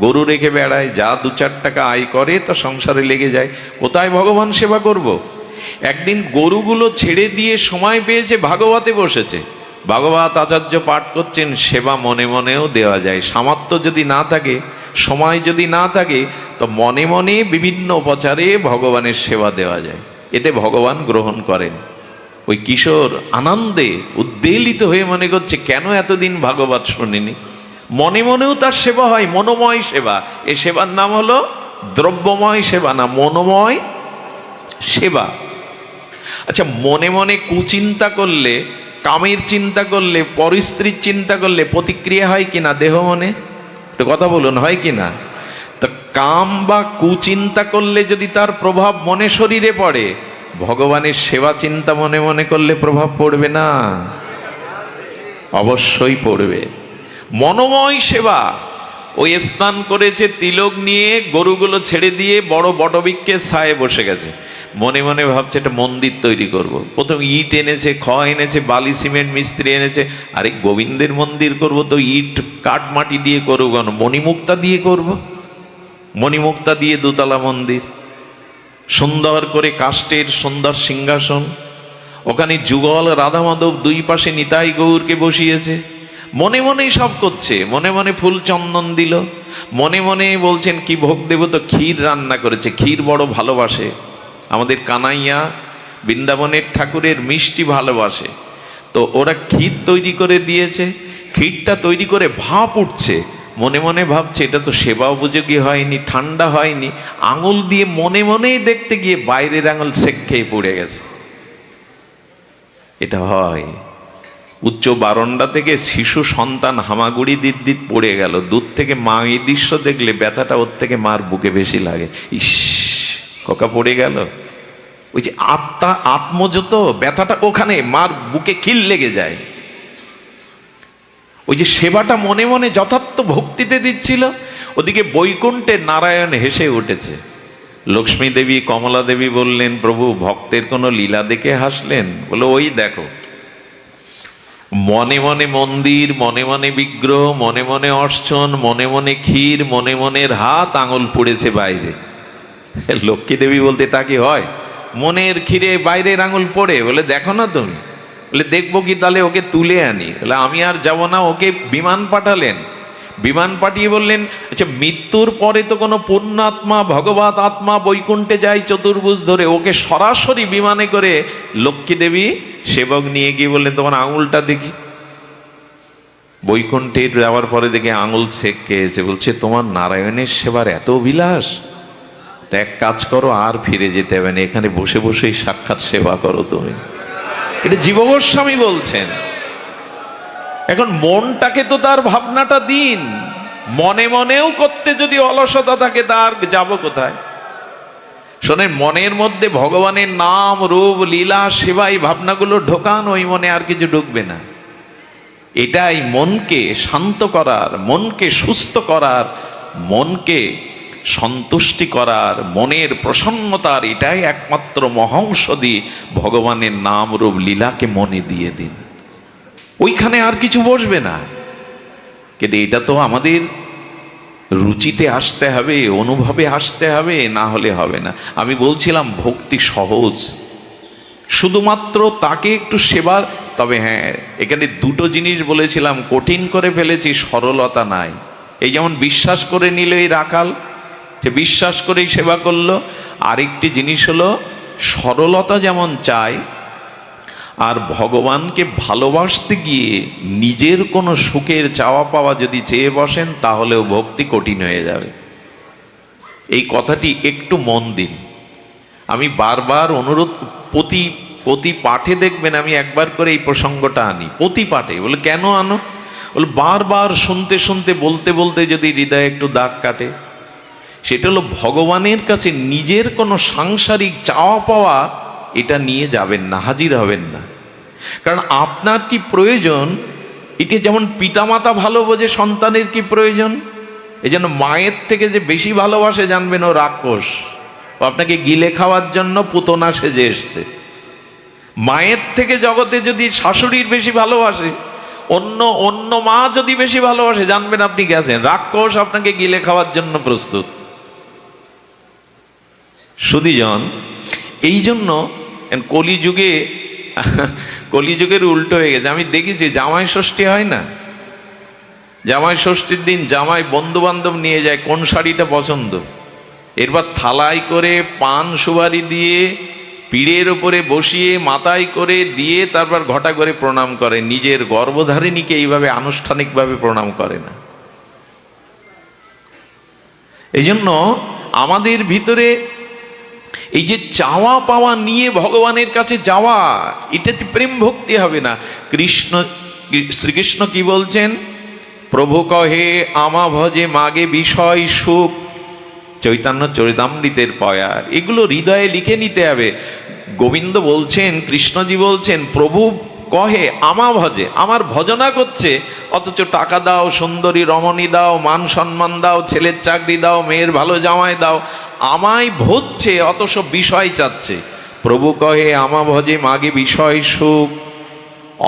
গরু রেখে বেড়ায়, যা 2-4 টাকা আয় করে তা সংসারে লেগে যায়। কোথায় ভগবান সেবা করব? একদিন গরুগুলো ছেড়ে দিয়ে সময় পেয়েছে, ভাগবতে বসেছে, ভাগবত আচার্য পাঠ করছেন। সেবা মনে মনেও দেওয়া যায়, সামর্থ্য যদি না থাকে, সময় যদি না থাকে, তো মনে মনে বিভিন্ন উপচারে ভগবানের সেবা দেওয়া যায়, এতে ভগবান গ্রহণ করেন। ওই কিশোর আনন্দে উদ্বেলিত হয়ে মনে করছে, কেন এতদিন ভাগবত শুনিনি। মনে মনেও তার সেবা হয়, মনোময় সেবা। এ সেবার নাম হলো দ্রব্যময় সেবা না, মনোময় সেবা। আচ্ছা, মনে মনে কুচিন্তা করলে, কামের চিন্তা করলে, পরস্ত্রীর চিন্তা করলে প্রতিক্রিয়া হয় কিনা দেহ মনে? একটু কথা বলুন, হয় কিনা? তো কাম বা কুচিন্তা করলে যদি তার প্রভাব মনে শরীরে পড়ে, ভগবানের সেবা চিন্তা মনে মনে করলে প্রভাব পড়বে না? অবশ্যই পড়বে। মনোময় সেবা। ওই স্নান করেছে, তিলক নিয়ে গরুগুলো ছেড়ে দিয়ে বড় বটবৃক্ষের ছায়ে বসে গেছে, মনে মনে ভাবছে একটা মন্দির তৈরি করব। প্রথম ইট এনেছে, খড় এনেছে, বালি সিমেন্ট মিস্ত্রি এনেছে। আরে গোবিন্দের মন্দির করব তো ইট কাঠ মাটি দিয়ে করবো কেন? মণিমুক্তা দিয়ে করব। মণিমুক্তা দিয়ে 2 তলা মন্দির, সুন্দর করে কাষ্ঠের সুন্দর সিংহাসন, ওখানে যুগল রাধা মাধব, 2 পাশে নিতাই গৌরকে বসিয়েছে। মনে মনেই সব করছে, মনে মনে ফুল চন্দন দিল, মনে মনে বলছেন কি ভোগ দেব, তো ক্ষীর রান্না করেছে। ক্ষীর বড় ভালোবাসে আমাদের কানাইয়া, বৃন্দাবনের ঠাকুরের মিষ্টি ভালোবাসে। তো ওরা ক্ষীর তৈরি করে দিয়েছে। ক্ষীরটা তৈরি করে ভাপ উঠছে, মনে মনে ভাবছে এটা তো সেবা উপযোগী হয়নি, ঠান্ডা হয়নি। আঙুল দিয়ে মনে মনেই দেখতে গিয়ে বাইরের আঙুল সেক খেয়ে পড়ে গেছে। এটা হয়। উচ্চ বারান্দা থেকে শিশু সন্তান হামাগুড়ি দিত পড়ে গেল। দূর থেকে মা এই দৃশ্য দেখলে ব্যথাটা ওর থেকে মার বুকে বেশি লাগে। ইস, খোকা পড়ে গেল। ওই যে আত্মা, আত্মযত ব্যথাটা ওখানে মার বুকে খিল লেগে যায়। ওই যে সেবাটা মনে মনে যথার্থ ভক্তিতে দিচ্ছিল, ওদিকে বৈকুণ্ঠে নারায়ণ হেসে উঠেছে। লক্ষ্মী দেবী, কমলা দেবী বললেন, প্রভু ভক্তের কোনো লীলা দেখে হাসলেন? বলে, ওই দেখো, মনে মনে মন্দির, মনে মনে বিগ্রহ, মনে মনে অর্চন, মনে মনে ক্ষীর, মনে মনের হাত, আঙুল পড়েছে বাইরে। লক্ষ্মী দেবী বলতে, তা কি হয়? মনের ক্ষীরে বাইরের আঙুল পড়ে? বলে, দেখো না তুমি। বলে, দেখবো কি, তাহলে ওকে তুলে আনি। বলে, আমি আর যাব না। ওকে বিমান পাঠালেন। বিমান পাঠিয়ে বললেন, আচ্ছা মৃত্যুর পরে তো কোনো পুণ্যাত্মা, ভগবত আত্মা বৈকুণ্ঠে যায় চতুর্ভুজ ধরে, ওকে সরাসরি বিমানে করে লক্ষ্মী দেবী সেবক নিয়ে গিয়ে বললেন, তোমার আঙুলটা দেখি। বৈকুণ্ঠে যাওয়ার পরে দেখে আঙুল ছেঁকে এসে বলছে, তোমার নারায়ণের সেবার এত বিলাস, তা এক কাজ করো, আর ফিরে যেতে হবে না, এখানে বসে বসেই সাক্ষাৎ সেবা করো তুমি। এটা জীব গোস্বামী বলছেন। এখন মনটাকে তো তার ভাবনাটা দিন। মনে মনেও করতে যদি অলসতা থাকে, তার যাব কোথায়? শোনেন, মনের মধ্যে ভগবানের নাম, রূপ, লীলা, সেবা, এই ভাবনাগুলো ঢোকান, ওই মনে আর কিছু ঢুকবে না। এটাই মনকে শান্ত করার, মনকে সুস্থ করার, মনকে সন্তুষ্টি করার, মনের প্রসন্নতার এটাই একমাত্র মহৌষধি। ভগবানের নাম, রূপ, লীলাকে মনে দিয়ে দিন, ওইখানে আর কিছু বসবে না। কিন্তু এটা তো আমাদের রুচিতে আসতে হবে, অনুভবে আসতে হবে, না হলে হবে না। আমি বলছিলাম ভক্তি সহজ, শুধুমাত্র তাকে একটু সেবার। তবে হ্যাঁ, এখানে 2টো জিনিস বলেছিলাম, কঠিন করে ফেলেছি, সরলতা নাই। এই যেমন বিশ্বাস করে নিল এই রাখাল, সে বিশ্বাস করেই সেবা করলো। আরেকটি জিনিস হলো সরলতা যেমন চাই, আর ভগবানকে ভালোবাসতে গিয়ে নিজের কোনো সুখের চাওয়া পাওয়া যদি চেয়ে বসেন, তাহলেও ভক্তি কঠিন হয়ে যাবে। এই কথাটি একটু মন দিন। আমি বারবার অনুরোধ, প্রতি পাঠে দেখবেন আমি একবার করে এই প্রসঙ্গটা আনি, প্রতি পাঠে। বলে, কেন আনো? বলে, বারবার শুনতে শুনতে, বলতে বলতে যদি হৃদয়ে একটু দাগ কাটে, সেটা হলো ভগবানের কাছে নিজের কোনো সাংসারিক চাওয়া পাওয়া এটা নিয়ে যাবেন না, হাজির হবেন না। কারণ আপনার কি প্রয়োজন, এটা যেমন পিতামাতা ভালো বোঝে সন্তানের কি প্রয়োজন, এই জন্য মায়ের থেকে যে বেশি ভালোবাসে জানবেন ও রাক্ষস, ও আপনাকে গিলে খাওয়ার জন্য পুতনা সেজে এসছে। মায়ের থেকে জগতে যদি শাশুড়ির বেশি ভালোবাসে, অন্য অন্য মা যদি বেশি ভালোবাসে, জানবেন আপনি গেছেন। রাক্ষস আপনাকে গিলে খাওয়ার জন্য প্রস্তুত। সুধীজন, এই জন্য কলিযুগে কলিযুগের উল্টো হয়ে গেছে। আমি দেখেছি জামাই ষষ্ঠী হয় না, জামাই ষষ্ঠীর দিন জামাই বন্ধু বান্ধব নিয়ে যায় কোন শাড়িটা পছন্দ, এরপর থালায় করে পান সুপারি দিয়ে পিঠের উপরে বসিয়ে মাথায় করে দিয়ে তারপর ঘটা করে প্রণাম করে। নিজের গর্ভধারিণীকে এইভাবে আনুষ্ঠানিকভাবে প্রণাম করে না। এই জন্য আমাদের ভিতরে এই যে চাওয়া পাওয়া নিয়ে ভগবানের কাছে যাওয়া, এটাতে প্রেম ভক্তি হবে না। শ্রীকৃষ্ণ কি বলছেন? প্রভু কহে আমা ভজে মাগে বিষয় সুখ, চৈতন্য চরিতামৃতের পয়ার। এগুলো হৃদয়ে লিখে নিতে হবে। গোবিন্দ বলছেন, কৃষ্ণজি বলছেন, প্রভু কহে আমা ভজে, আমার ভজনা করছে, অথচ টাকা দাও, সুন্দরী রমণী দাও, মান সম্মান দাও, ছেলের চাকরি দাও, মেয়ের ভালো জামাই দাও, আমায় ভজছে, অথচ বিষয় চাচ্ছে। প্রভু কহে আমা ভজে মাগে বিষয় সুখ,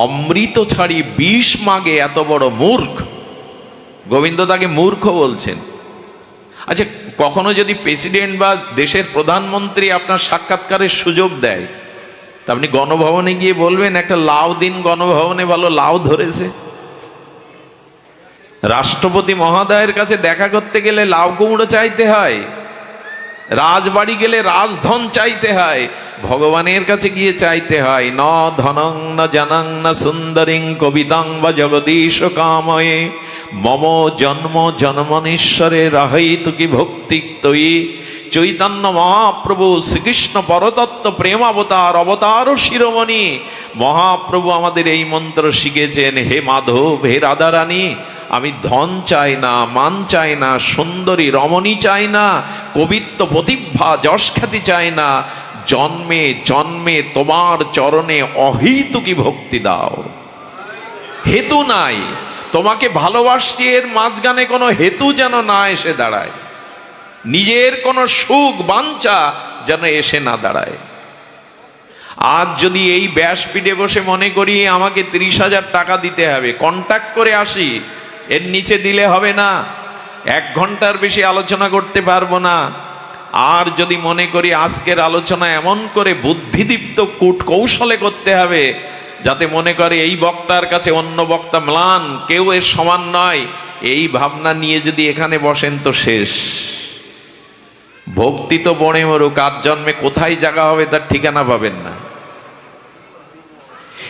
অমৃত ছাড়ি বিষ মাগে এত বড় মূর্খ। গোবিন্দ তাকে মূর্খ বলছেন। আচ্ছা, কখনো যদি প্রেসিডেন্ট বা দেশের প্রধানমন্ত্রী আপনার সাক্ষাৎকারের সুযোগ দেয়, তা আপনি গণভবনে গিয়ে বলবেন একটা লাউ দিন, গণভবনে ভালো লাউ ধরেছে? রাষ্ট্রপতি মহোদয়ের কাছে দেখা করতে গেলে লাউ কুমড়ো চাইতে হয়, রাজবাড়ি গেলে রাজধন চাইতে হয়, ভগবানের কাছে গিয়ে চাইতে হয় ন ধনং ন জনং ন সুন্দরিং কবিতাং বা জগদীশ কাময়ে মম জন্ম জন্মনীশ্বরে রাহইতু কি ভক্তি তয়ি। চৈতন্য মহাপ্রভু শ্রীকৃষ্ণ পরতত্ত্ব প্রেমাবতার অবতার শিরোমণি মহাপ্রভু আমাদের এই মন্ত্র শিখেছেন। হে মাধব, হে রাধারানী, আমি ধন চাই না, মান চাই না, সুন্দরী রমণী চাই না, কবিত্ব প্রতিভা যশ খ্যাতি চাই না, জন্মে জন্মে তোমার চরণে অহেতুকি ভক্তি দাও। হেতু নাই, তোমাকে ভালোবাসছি এর মাঝখানে কোনো হেতু যেন না এসে দাঁড়ায়, নিজের কোনো সুখ বাঞ্ছা যেন এসে না দাঁড়ায়। আজ যদি এই ব্যাসপীঠে বসে মনে করি আমাকে 30,000 টাকা দিতে হবে, কন্ট্যাক্ট করে আসি, এর নিচে দিলে হবে না, 1 ঘন্টার বেশি আলোচনা করতে পারবো না। আর যদি মনে করি আজকের আলোচনা এমন করে বুদ্ধিদীপ্ত কূট কৌশলে করতে হবে যাতে মনে করে এই বক্তার কাছে অন্য বক্তা ম্লান, কেউ এর সমান নয়, এই ভাবনা নিয়ে যদি এখানে বসেন তো শেষ। ভক্তি তো বনে মরুক, আর জন্মে কোথায় জায়গা হবে তার ঠিকানা পাবেন না।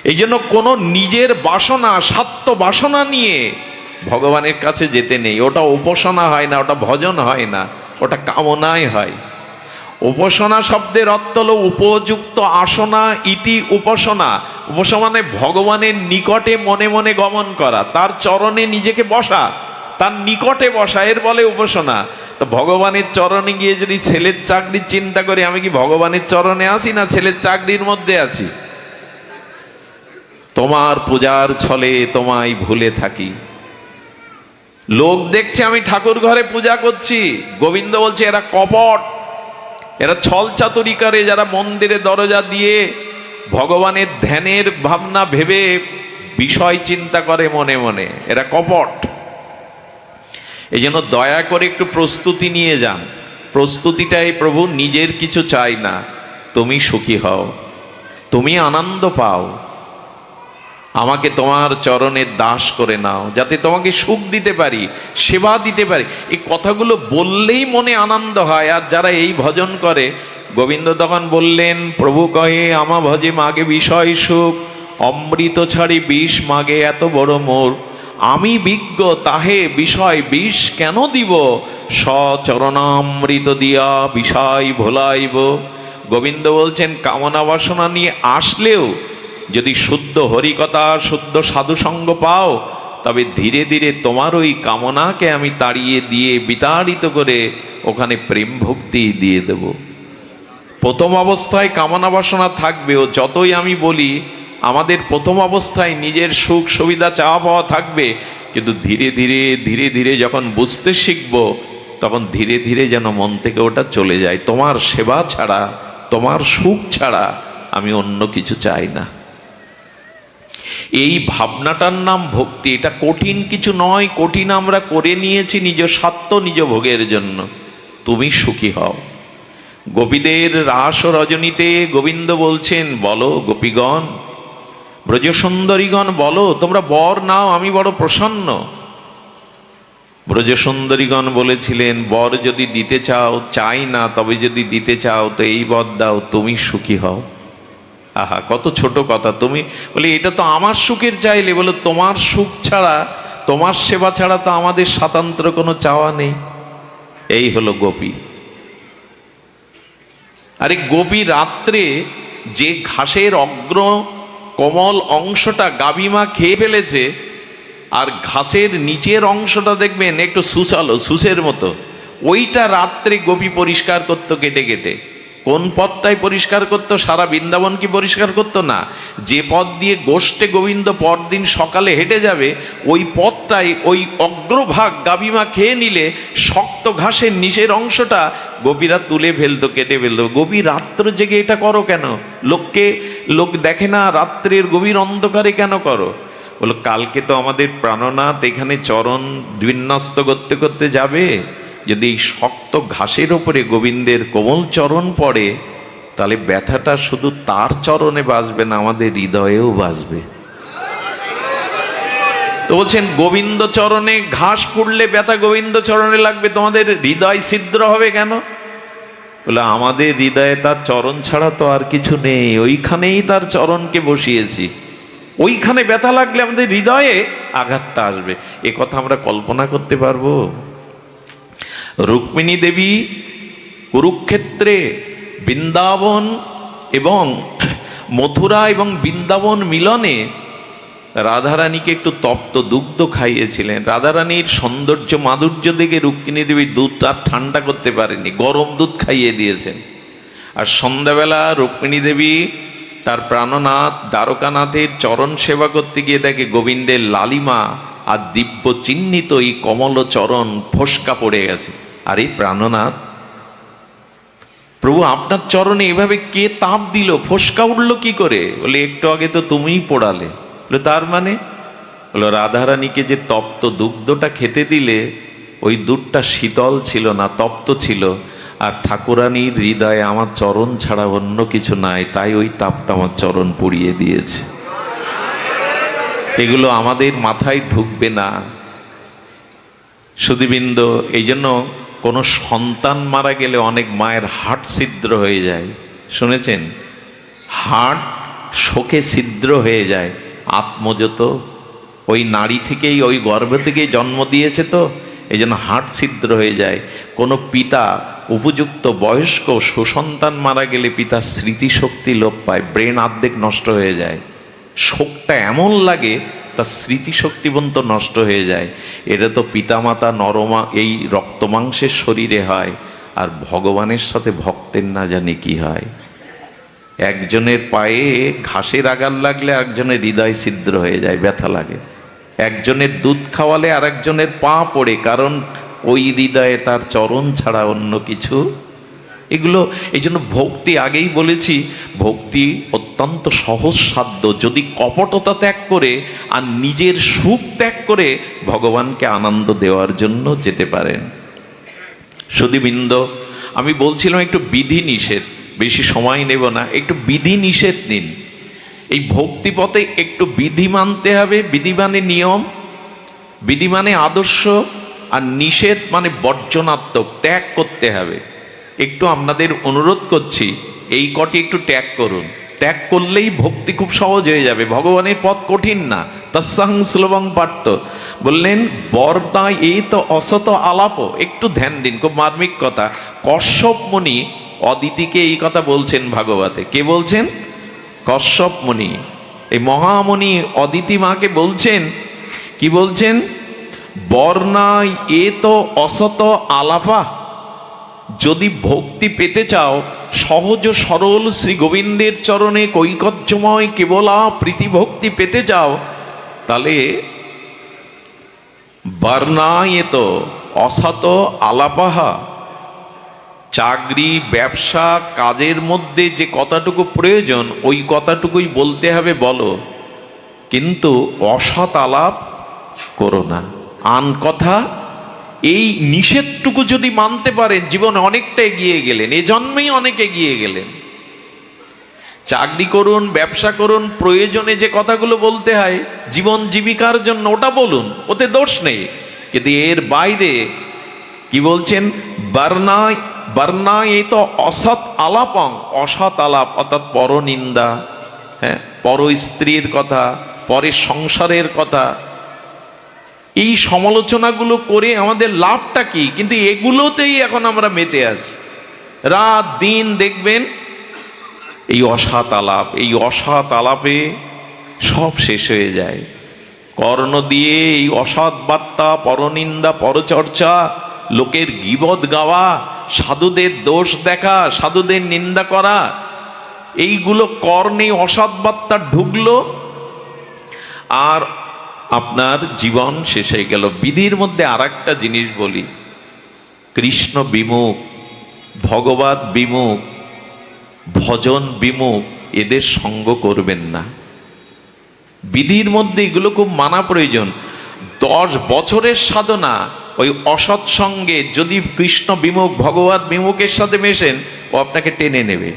এই জন্য কোনো নিজের বাসনা, স্বার্থ বাসনা নিয়ে ভগবানের কাছে যেতে নেই। ওটা উপাসনা হয় না, ওটা ভজন হয় না, ওটা কামনাই হয়। উপাসনা শব্দের অর্থ হলো উপযুক্ত আসনা ইতি উপাসনা। উপাসনা মানে ভগবানের নিকটে মনে মনে গমন করা, তার চরণে নিজেকে বসা, তার নিকটে বসা, এর বলে উপাসনা। তো ভগবানের চরণে গিয়ে যদি ছেলের চাকরির চিন্তা করি, আমি কি ভগবানের চরণে আছি না ছেলের চাকরির মধ্যে আছি? তোমার পূজার ছলে তোমায় ভুলে থাকি। লোক দেখছে আমি ঠাকুর ঘরে পূজা করছি, গোবিন্দ বলছে এরা কপট, এরা ছল চাতুরি করে, যারা মন্দিরে দরজা দিয়ে ভগবানের ধ্যানের ভাবনা ভেবে বিষয় চিন্তা করে মনে মনে, এরা কপট। এই জন্য দয়া করে একটু প্রস্তুতি নিয়ে যান। প্রস্তুতিটাই প্রভু, নিজের কিছু চাই না, তুমি সুখী হও, তুমি আনন্দ পাও, আমাকে তোমার চরণের দাস করে নাও, যাতে তোমাকে সুখ দিতে পারি, সেবা দিতে পারি। এই কথাগুলো বললেই মনে আনন্দ হয়। আর যারা এই ভজন করে, গোবিন্দ তখন বললেন, প্রভু কহে আমা ভজে মাগে বিষয় সুখ, অমৃত ছাড়ি বিষ মাগে এত বড় মোর, আমি বিজ্ঞ তাহে বিষয় বিষ কেন দিব, সচরণামৃত দিয়া বিষয় ভোলাইব। গোবিন্দ বলছেন কামনা বাসনা নিয়ে আসলেও যদি শুদ্ধ হরিকথা, শুদ্ধ সাধুসঙ্গ পাও, তবে ধীরে ধীরে তোমার ওই কামনাকে আমি তাড়িয়ে দিয়ে বিতাড়িত করে ওখানে প্রেম ভক্তি দিয়ে দেব। প্রথম অবস্থায় কামনা বাসনা থাকবে, ও যতই আমি বলি আমাদের প্রথম অবস্থায় নিজের সুখ সুবিধা চাওয়া পাওয়া থাকবে, কিন্তু ধীরে ধীরে ধীরে ধীরে যখন বুঝতে শিখব, তখন ধীরে ধীরে যেন মন থেকে ওটা চলে যায়। তোমার সেবা ছাড়া, তোমার সুখ ছাড়া আমি অন্য কিছু চাই না। এই ভাবনাটার নাম ভক্তি। এটা কঠিন কিছু নয়, কঠিন আমরা করে নিয়েছি নিজ স্বার্থ নিজ ভোগের জন্য। তুমি সুখী হও। গোপীদের রাস ও রজনীতে গোবিন্দ বলছেন, বলো গোপীগণ, ব্রজসুন্দরীগণ বলো, তোমরা বর নাও, আমি বড় প্রসন্ন। ব্রজসুন্দরীগণ বলেছিলেন, বর যদি দিতে চাও, চাই না, তবে যদি দিতে চাও তো এই বর দাও, তুমি সুখী হও। আহা, কত ছোট কথা। তুমি বলে এটা তো আমার সুখের চাইলে, বলে তোমার সুখ ছাড়া, তোমার সেবা ছাড়া তো আমাদের স্বাতন্ত্র কোনো চাওয়া নেই। এই হলো গোপী। আরে গোপী রাত্রে যে ঘাসের অগ্র কোমল অংশটা গাভীমা খেয়ে ফেলেছে, আর ঘাসের নিচের অংশটা দেখবেন একটু সুচালো, সুসের মতো, ওইটা রাত্রে গোপী পরিষ্কার করতো কেটে কেটে। কোন পথটাই পরিষ্কার করতো? সারা বৃন্দাবন কি পরিষ্কার করতো না? যে পথ দিয়ে গোষ্ঠে গোবিন্দ পরদিন সকালে হেঁটে যাবে, ওই পথটাই ওই অগ্রভাগ গাভীমা খেয়ে নিলে শক্ত ঘাসের নিচের অংশটা গোপীরা তুলে ফেলতো, কেটে ফেলতো। গোপী রাত্র জেগে এটা করো কেন? লোক দেখে না, রাত্রের গভীর অন্ধকারে কেন করো? বলো, কালকে তো আমাদের প্রাণনাথ এখানে চরণ বিন্যস্ত করতে করতে যাবে। যদি এই শক্ত ঘাসের ওপরে গোবিন্দের কোমল চরণ পড়ে, তাহলে ব্যথাটা শুধু তার চরণে বাজবে না, আমাদের হৃদয়েও বাজবে। তো বলছেন, গোবিন্দ চরণে ঘাস পড়লে ব্যথা গোবিন্দ চরণে লাগবে, তোমাদের হৃদয় ছিদ্র হবে কেন? বলে, আমাদের হৃদয়ে তার চরণ ছাড়া তো আর কিছু নেই, ওইখানেই তার চরণকে বসিয়েছি। ওইখানে ব্যথা লাগলে আমাদের হৃদয়ে আঘাতটা আসবে। এ কথা আমরা কল্পনা করতে পারবো? রুক্মিণী দেবী কুরুক্ষেত্রে বৃন্দাবন এবং মথুরা এবং বৃন্দাবন মিলনে রাধারানীকে একটু তপ্ত দুগ্ধ খাইয়েছিলেন। রাধারানীর সৌন্দর্য মাধুর্য দেখে রুক্মিণী দেবী দুধটা ঠান্ডা করতে পারেনি, গরম দুধ খাইয়ে দিয়েছেন। আর সন্ধ্যাবেলা রুক্মিণী দেবী তার প্রাণনাথ দ্বারকানাথের চরণ সেবা করতে গিয়ে দেখে গোবিন্দের লালিমা আর দিব্য চিহ্নিত এই কমল চরণ ফোসকা পড়ে গেছে। আরে প্রাণনাথ, প্রভু আপনার চরণে এভাবে কে তাপ দিল, ফোসকা উঠলো কি করে? বলে, একটু আগে তো তুমিই পোড়ালে। বলে, তার মানে? বলো, রাধারানীকে যে তপ্ত দুগ্ধটা খেতে দিলে, ওই দুধটা শীতল ছিল না, তপ্ত ছিল। আর ঠাকুরানীর হৃদয়ে আমার চরণ ছাড়া অন্য কিছু নাই, তাই ওই তাপটা আমার চরণ পুড়িয়ে দিয়েছে। এগুলো আমাদের মাথায় ঢুকবে না সুধীবৃন্দ। এই জন্য কোনো সন্তান মারা গেলে অনেক মায়ের হার্ট ছিদ্র হয়ে যায়, শুনেছেন? হার্ট শোকে ছিদ্র হয়ে যায়। আত্মজত ওই নারী থেকেই, ওই গর্ভ থেকেই জন্ম দিয়েছে, তো এই জন্য হার্ট ছিদ্র হয়ে যায়। কোনো পিতা উপযুক্ত বয়স্ক সুসন্তান মারা গেলে পিতার স্মৃতিশক্তি লোপ পায়, ব্রেন অর্ধেক নষ্ট হয়ে যায়। শোকটা এমন লাগে তার স্মৃতিশক্তি পর্যন্ত নষ্ট হয়ে যায়। এটা তো পিতামাতা নরমা এই রক্তমাংসের শরীরে হয়, আর ভগবানের সাথে ভক্তের না জানি কি হয়। একজনের পায়ে ঘাসের আঘাত লাগলে একজনের হৃদয় ছিদ্র হয়ে যায়, ব্যথা লাগে। একজনের দুধ খাওয়ালে আর একজনের পা পড়ে, কারণ ওই হৃদয়ে তার চরণ ছাড়া অন্য কিছু। এগুলো এই জন্য ভক্তি, আগেই বলেছি, ভক্তি অত্যন্ত সহজ সাধ্য। যদি কপটতা ত্যাগ করে আর নিজের সুখ ত্যাগ করে ভগবানকে আনন্দ দেওয়ার জন্য যেতে পারেন। সুধীবৃন্দ, আমি বলছিলাম একটু বিধি নিষেধ, বেশি সময় নেব না, একটু বিধি নিষেধ নিন। এই ভক্তিপথে একটু বিধি মানতে হবে। বিধি মানে নিয়ম, বিধি মানে আদর্শ, আর নিষেধ মানে বর্জনাত্মক, ত্যাগ করতে হবে। একটু আপনাদের অনুরোধ করছি, এই কটি একটু ত্যাগ করুন। ত্যাগ করলেই ভক্তি খুব সহজ হয়ে যাবে। ভগবানের পথ কঠিন না। তৎসং শ্লোবং পাঠ্য বললেন, বরদা এই তো অসত আলাপ। একটু ধ্যান দিন, খুব মার্মিক কথা। কশ্যপ মুনি অদিতিকে এই কথা বলছেন ভাগবতে। কে বলছেন? কশ্যপ মুনি। এই মহামুনি অদিতি মাকে বলছেন, কি বলছেন? বর্ণায় এ তো অসত আলাপা। যদি ভক্তি পেতে চাও, সহজ সরল শ্রী গোবিন্দের চরণে কৈকর্যময় কেবলা প্রীতি ভক্তি পেতে চাও, তাহলে বর্ণায় তো অসত আলাপাহা। চাকরি, ব্যবসা, কাজের মধ্যে যে কথাটুকু প্রয়োজন, ওই কথাটুকুই বলতে হবে। বলো, কিন্তু অসৎ আলাপ করো না। আন কথা, এই নিষেধটুকু যদি মানতে পারেন জীবনে অনেকটা এগিয়ে গেলেন, এ জন্মেই অনেক এগিয়ে গেলেন। চাকরি করুন, ব্যবসা করুন, প্রয়োজনে যে কথাগুলো বলতে হয় জীবন জীবিকার জন্য ওটা বলুন, ওতে দোষ নেই। কিন্তু এর বাইরে কি বলছেন, বার্নায় বার্নায়, এই তো অসৎ আলাপং, অসৎ আলাপ অর্থাৎ পরনিন্দা, হ্যাঁ, পর স্ত্রীর কথা, পরের সংসারের কথা, এই সমালোচনাগুলো করে আমাদের লাভটা কি? কিন্তু এগুলোতেই এখন আমরা মেতে আছি, রাত দিন দেখবেন এই অসৎ আলাপ, এই অসৎ আলাপে সব শেষ হয়ে যায়। কর্ণ দিয়ে এই অসৎ বার্তা, পরনিন্দা, পরচর্চা, লোকের গীবত গাওয়া, সাধুদের দোষ দেখা, সাধুদের নিন্দা করা, এইগুলো কর্ণে অসৎ বার্তা ঢুকলো আর আপনার জীবন শেষ হয়ে গেল। বিধির মধ্যে আর একটা জিনিস বলি, কৃষ্ণ বিমুখ, ভগবত বিমুখ, ভজন বিমুখ এদের সঙ্গ করবেন না। বিধির মধ্যে এগুলো খুব মানা প্রয়োজন। 10 বছরের সাধনা ওই অসৎ সঙ্গে যদি কৃষ্ণ বিমুখ, ভগবত বিমুখের সাথে মেশেন, ও আপনাকে টেনে নেবে।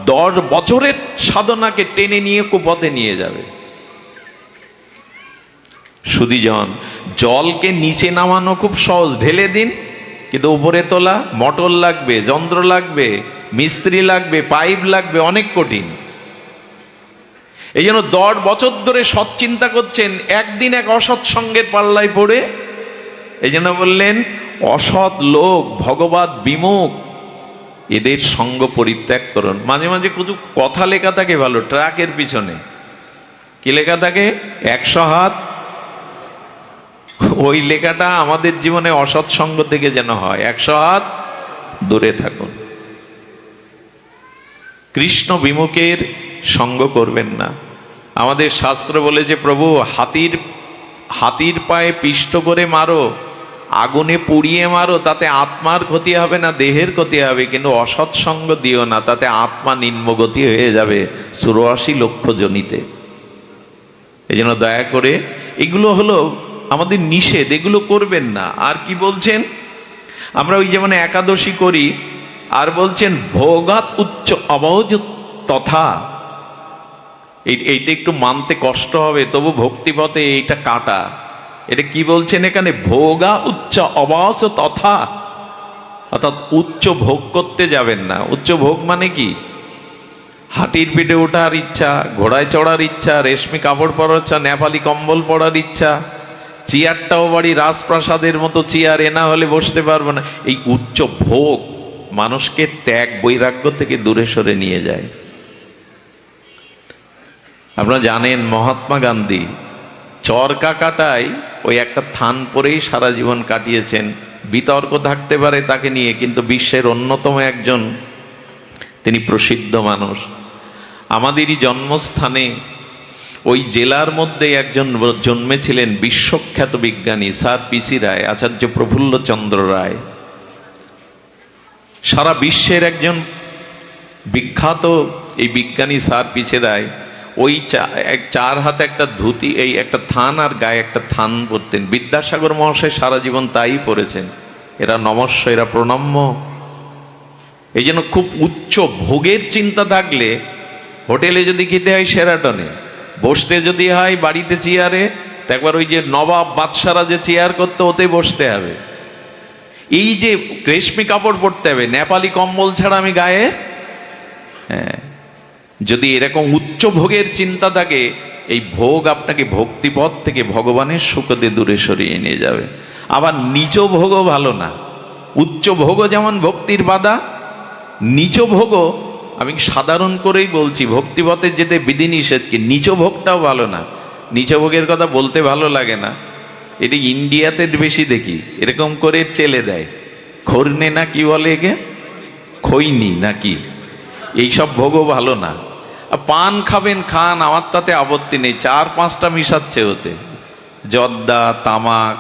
10 বছরের সাধনাকে টেনে নিয়ে কুপথে নিয়ে যাবে। সুধীজন, জলকে নিচে নামানো খুব সহজ, ঢেলে দিন, কিন্তু উপরে তোলা মোটর লাগবে, যন্ত্র লাগবে, মিস্ত্রি লাগবে, পাইপ লাগবে, অনেক কঠিন। এই জন্য 10 বছর ধরে সৎ চিন্তা করছেন, একদিন এক অসৎ সঙ্গের পাল্লায় পড়ে, এই জন্য বললেন অসৎ লোক, ভগবত বিমুখ, এদের সঙ্গ পরিত্যাগ করুন। মাঝে মাঝে কিছু কথা লেখা থাকে ভালো, ট্রাকের পিছনে কি লেখা থাকে, 100 হাত, ওই লেখাটা আমাদের জীবনে অসৎ সঙ্গ থেকে যেন হয়, 100 হাত দূরে থাকুন। কৃষ্ণ বিমুখের সঙ্গ করবেন না। আমাদের শাস্ত্র বলে যে প্রভু হাতির পায়ে পিষ্ট করে মারো, আগুনে পুড়িয়ে মারো, তাতে আত্মার ক্ষতি হবে না, দেহের ক্ষতি হবে, কিন্তু অসৎ সঙ্গ দিও না, তাতে আত্মা নিম্নগতি হয়ে যাবে 84 লক্ষ জনিতে। এই জন্য দয়া করে, এগুলো হলো আমাদের নিষেধ, এগুলো করবেন না। আর কি বলছেন, আমরা ওই যেমন একাদশী করি, আর বলছেন ভোগাত উচ্চ অবজ তথা, এইটা একটু মানতে কষ্ট হবে, তবু ভক্তিপথে এইটা কাটা। এটা কি বলছেন এখানে, ভোগা উচ্চ অবস তথা, অর্থাৎ উচ্চ ভোগ করতে যাবেন না। উচ্চ ভোগ মানে কি, হাতির পিঠে ওঠার ইচ্ছা, ঘোড়ায় চড়ার ইচ্ছা, রেশমি কাপড় পরার ইচ্ছা, নেপালি কম্বল পরার ইচ্ছা, চেয়ারটাও বাড়ি রাজপ্রাসাদের মতো চেয়ার, এ না হলে বসতে পারবো না, এই উচ্চ ভোগ মানুষকে ত্যাগ বৈরাগ্য থেকে দূরে সরে নিয়ে যায়। আপনারা জানেন মহাত্মা গান্ধী চরকা কাটায় ওই একটা থান পরেই সারা জীবন কাটিয়েছেন। বিতর্ক থাকতে পারে তাকে নিয়ে, কিন্তু বিশ্বের অন্যতম একজন তিনি প্রসিদ্ধ মানুষ। আমাদেরই জন্মস্থানে ওই জেলার মধ্যে একজন জন্মেছিলেন বিশ্বখ্যাত বিজ্ঞানী স্যার পিসি রায়, আচার্য প্রফুল্লচন্দ্র রায়, সারা বিশ্বের একজন বিখ্যাত এই বিজ্ঞানী স্যার পিসি রায়। ওই 4 হাতে একটা ধুতি, এই একটা থান আর গায়ে একটা থান পরতেন। বিদ্যাসাগর মহাশয় সারা জীবন তাই পড়েছেন। এরা নমস্য, এরা প্রণম্য। এই জন্য খুব উচ্চ ভোগের চিন্তা থাকলে হোটেলে যদি খেতে হয় সেরাটনে, বসতে যদি হয় বাড়িতে চেয়ারে, তো একবার ওই যে নবাব বাদশারা যে চেয়ার করতে, ওতে বসতে হবে। এই যে রেশমি কাপড় পরতে হবে, নেপালি কম্বল ছাড়া আমি গায়ে, হ্যাঁ, যদি এরকম উচ্চ ভোগের চিন্তা থাকে, এই ভোগ আপনাকে ভক্তিপথ থেকে ভগবানের সুখতে দূরে সরিয়ে নিয়ে যাবে। আবার নিচ ভোগও ভালো না। উচ্চ ভোগও যেমন ভক্তির বাধা, নিচ ভোগও, আমি সাধারণ করেই বলছি, ভক্তিপথে যেতে বিধিনিষেধ কি, নিচ ভোগটাও ভালো না। নিচ ভোগের কথা বলতে ভালো লাগে না, এটি ইন্ডিয়াতে বেশি দেখি, এরকম করে চেলে দেয়, খর্নে না কি বলে একে, খৈনি নাকি, এইসব ভোগও ভালো না। পান খাবেন খান, আমার তাতে আপত্তি নেই, 4-5টা মিশাচ্ছে ওতে, জর্দা, তামাক,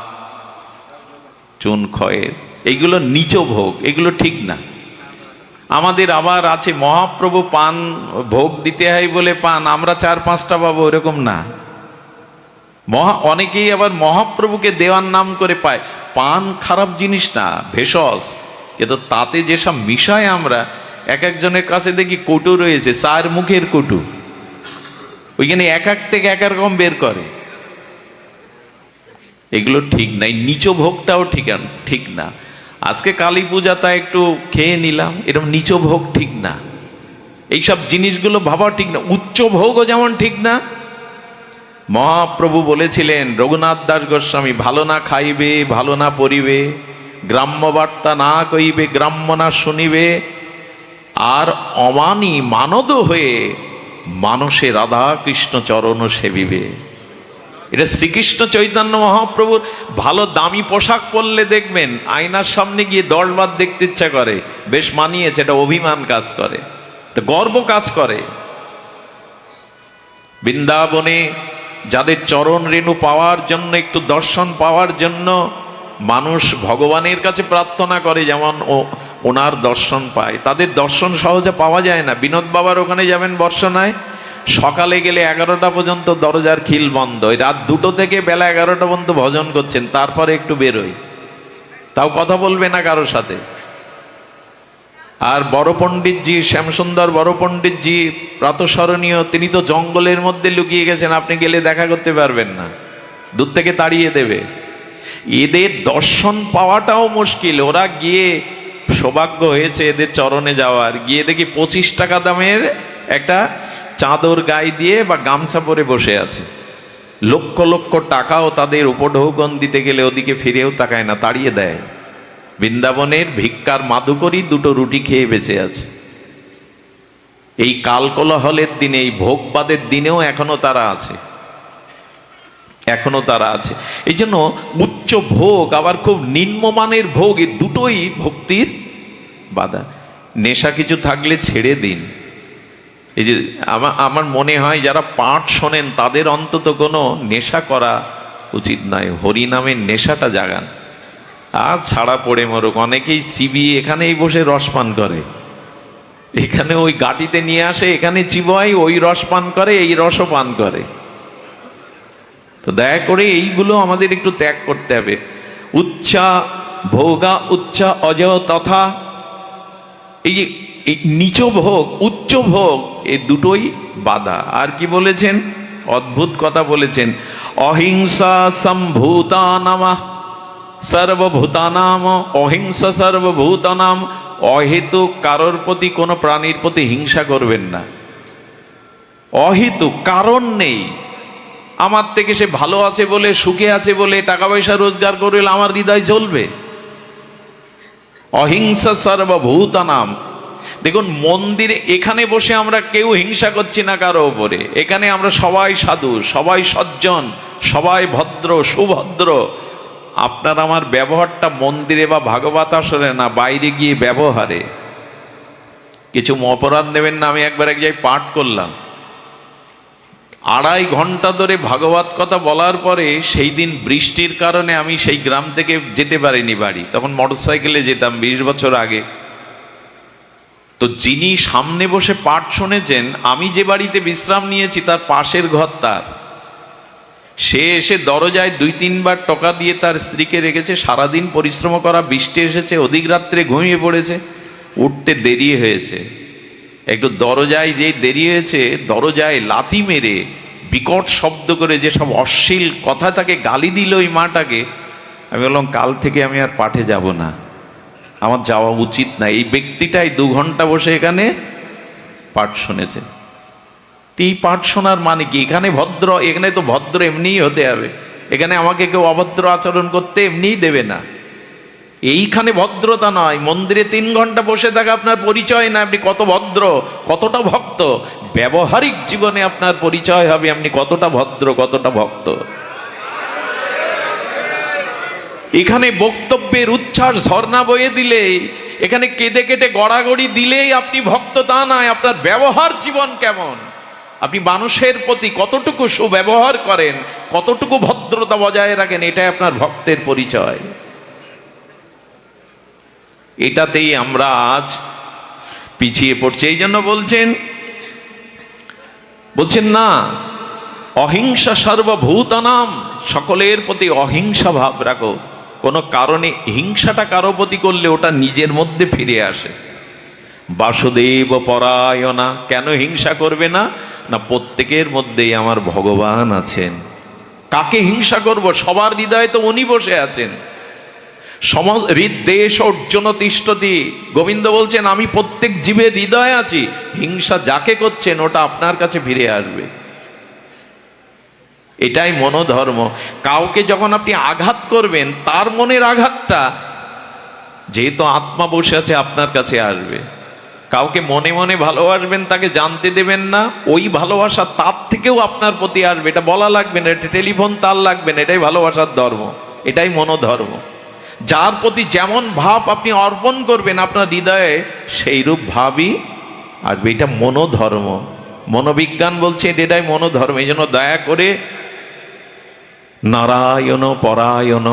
চুন খয়ের, এইগুলো নিচ ভোগ, এগুলো ঠিক না। আমাদের আবার আছে মহাপ্রভু পান ভোগ দিতে হয় বলে পান আমরা 4-5টা পাবো, এরকম না। অনেকেই আবার মহাপ্রভুকে দেওয়ার নাম করে পায়। পান খারাপ জিনিস না, ভেষজ, কিন্তু তাতে যেসব মিশায় আমরা, এক একজনের কাছে দেখি কটু রয়েছে, 4 মুখের কটু, ওইখানে এক এক থেকে এক এক রকম বের করে। এগুলো ঠিক নাই, নিচ ভোগটাও ঠিক না। আজকে কালী পূজা তা একটু খেয়ে নিলাম, এরকম নিচ ভোগ ঠিক না। এইসব জিনিসগুলো ভাবা ঠিক না। উচ্চ ভোগও যেমন ঠিক না। মহাপ্রভু বলেছিলেন রঘুনাথ দাস গোস্বামী, ভালো না খাইবে ভালো না পরিবে, গ্রাম্য বার্তা না কইবে গ্রাম্য না শুনিবে, আর অমানি মানদ হয়ে মানসে রাধা কৃষ্ণ চরণ সেবিবে। এটা শ্রীকৃষ্ণ চৈতন্য মহাপ্রভুর। ভালো দামি পোশাক পরলে দেখবেন আয়নার সামনে গিয়ে 10 বার দেখতে ইচ্ছা করে, বেশ মানিয়েছে, এটা অভিমান কাজ করে, এটা গর্ব কাজ করে। বৃন্দাবনে যাদের চরণ রেণু পাওয়ার জন্য, একটু দর্শন পাওয়ার জন্য মানুষ ভগবানের কাছে প্রার্থনা করে, যেমন ওনার দর্শন পায়, তাদের দর্শন সহজে পাওয়া যায় না। বিনোদ বাবার ওখানে যাবেন বর্ষনায়, সকালে গেলে 11টা পর্যন্ত দরজার খিল বন্ধ, রাত 2টো থেকে বেলা 11টা পর্যন্ত ভজন করছেন, তারপরে একটু বেরোয়, তাও কথা বলবে না কারোর সাথে। আর বড় পণ্ডিতজি, শ্যামসুন্দর বড় পণ্ডিতজি প্রাতঃস্মরণীয়, তিনি তো জঙ্গলের মধ্যে লুকিয়ে গেছেন, আপনি গেলে দেখা করতে পারবেন না, দূর থেকে তাড়িয়ে দেবে। এদের দর্শন পাওয়াটাও মুশকিল। ওরা গিয়ে সৌভাগ্য হয়েছে এদের চরণে যাওয়ার, গিয়ে দেখি 25 টাকা দামের একটা চাদর গায়ে দিয়ে বা গামছা পরে বসে আছে। লক্ষ লক্ষ টাকাও তাদের উপঢৌকন দিতে গেলে ওদিকে ফিরেও তাকায় না, তাড়িয়ে দেয়। বৃন্দাবনের ভিক্ষার মাদুকরি 2টো রুটি খেয়ে বেঁচে আছে। এই কালকোলাহলের দিনে, এই ভোগবাদের দিনেও এখনো তারা আছে, এখনো তারা আছে। এই জন্য উচ্চ ভোগ আবার খুব নিম্নমানের ভোগ, এই দুটোই ভক্তির বাধা। নেশা কিছু থাকলে ছেড়ে দিন। এই যে আমার মনে হয় যারা পাঠ শোনেন তাদের অন্তত কোনো নেশা করা উচিত নয়, হরিনামের নেশাটা জাগান। আর ছাড়া পড়ে মরুক। অনেকেই চিবিয়ে এখানেই বসে রস পান করে, এখানে ওই গাটিতে নিয়ে আসে, এখানে চিবায়, ওই রস পান করে, এই রসও পান করে। তো দয়া করে এইগুলো আমাদের একটু ত্যাগ করতে হবে। উচ্চা ভোগা উচ্চা অজয় তথা, এই যে নিচ ভোগ উচ্চ ভোগ, এই দুটোই বাধা। আর কি বলেছেন, অদ্ভুত কথা বলেছেন, অহিংসা সম্ভূতানামা সর্বভূতানাম, অহিংসা সর্বভূতানাম। অহেতুক কারোর প্রতি, কোনো প্রাণীর প্রতি হিংসা করবেন না। অহেতুক কারণ নেই, আমার থেকে সে ভালো আছে বলে, সুখে আছে বলে, টাকা পয়সা রোজগার করলে আমার হৃদয় জ্বলবে। অহিংসা সর্বভূতানাম। দেখুন মন্দিরে এখানে বসে আমরা কেউ হিংসা করছি না কারো ওপরে, এখানে আমরা সবাই সাধু, সবাই সজ্জন, সবাই ভদ্র সুভদ্র। আপনার আমার ব্যবহারটা মন্দিরে বা ভাগবত আসরে না, বাইরে গিয়ে ব্যবহারে। কিছু অপরাধ নেবেন না। আমি একবার এক জায়গায় পাঠ করলাম, 2.5 ঘন্টা ধরে ভাগবত কথা বলার পরে সেই দিন বৃষ্টির কারণে আমি সেই গ্রাম থেকে যেতে পারিনি বাড়ি, তখন মোটরসাইকেলে যেতাম 20 বছর আগে। তো যিনি সামনে বসে পাঠ শুনেছেন, আমি যে বাড়িতে বিশ্রাম নিয়েছি তার পাশের ঘর তার, সে এসে দরজায় 2-3 বার টোকা দিয়ে তার স্ত্রীকে রেখেছে। সারাদিন পরিশ্রম করা, বৃষ্টি এসেছে, অধিক রাত্রে ঘুমিয়ে পড়েছে, উঠতে দেরি হয়েছে। একটু দরজায় যেই দেরি হয়েছে, দরজায় লাথি মেরে বিকট শব্দ করে যেসব অশ্লীল কথা তাকে গালি দিল ওই মাটাকে। আমি বললাম কাল থেকে আমি আর পাঠে যাব না, আমার যাওয়া উচিত না। এই ব্যক্তিটাই 2 ঘন্টা বসে এখানে পাঠ শুনেছে। এই পাঠ শোনার মানে কি? এখানে ভদ্র, এখানে তো ভদ্র এমনিই হতে হবে, এখানে আমাকে কেউ অভদ্র আচরণ করতে এমনিই দেবে না। এইখানে ভদ্রতা নয়, মন্দিরে 3 ঘন্টা বসে থাকা আপনার পরিচয় না আপনি কত ভদ্র, কতটা ভক্ত। ব্যবহারিক জীবনে আপনার পরিচয় হবে আপনি কতটা ভদ্র, কতটা ভক্ত। এখানে বক্তব্যের উচ্ছ্বাস ঝর্ণা বয়ে দিলে, এখানে কেঁদে কেটে গড়াগড়ি দিলেই আপনি ভক্ত তা নয়। আপনার ব্যবহার জীবন কেমন, আপনি মানুষের প্রতি কতটুকু সুব্যবহার করেন, কতটুকু ভদ্রতা বজায় রাখেন, এটাই আপনার ভক্তের পরিচয়। এটাতেই আমরা আজ পিছিয়ে পড়ছে। এই জন্য বলছেন না, অহিংসা সর্বভূতানাম, সকলের প্রতি অহিংসা ভাব রাখো। কোনো কারণে হিংসাটা কারো প্রতি করলে ওটা নিজের মধ্যে ফিরে আসে। বাসুদেব পরায়ণা, কেন হিংসা করবে না? না, প্রত্যেকের মধ্যেই আমার ভগবান আছেন। কাকে হিংসা করব? সবার হৃদয়ে তো উনি বসে আছেন। হৃদ্দেশ অর্জুন তিষ্ঠতি, গোবিন্দ বলছেন আমি প্রত্যেক জীবের হৃদয়ে আছি। হিংসা যাকে করছেন ওটা আপনার কাছে ফিরে আসবে। এটাই মনোধর্ম। কাউকে যখন আপনি আঘাত করবেন, তার মনের আঘাতটা যেহেতু আত্মা বসে আছে আপনার কাছে আসবে। কাউকে মনে মনে ভালোবাসবেন, তাকে জানতে দেবেন না, ওই ভালোবাসা তার থেকেও আপনার প্রতি আসবে। এটা বলা লাগবে না, এটা টেলিফোন তার লাগবে না। এটাই ভালোবাসার ধর্ম, এটাই মনোধর্ম। যার প্রতি যেমন ভাব আপনি অর্পণ করবেন, আপনার হৃদয়ে সেই রূপ ভাবই আসবে। এটা মনোধর্ম। মনোবিজ্ঞান বলছে এটাই মনোধর্ম। এই জন্য দয়া করে নারায়ণ পরায়ণ,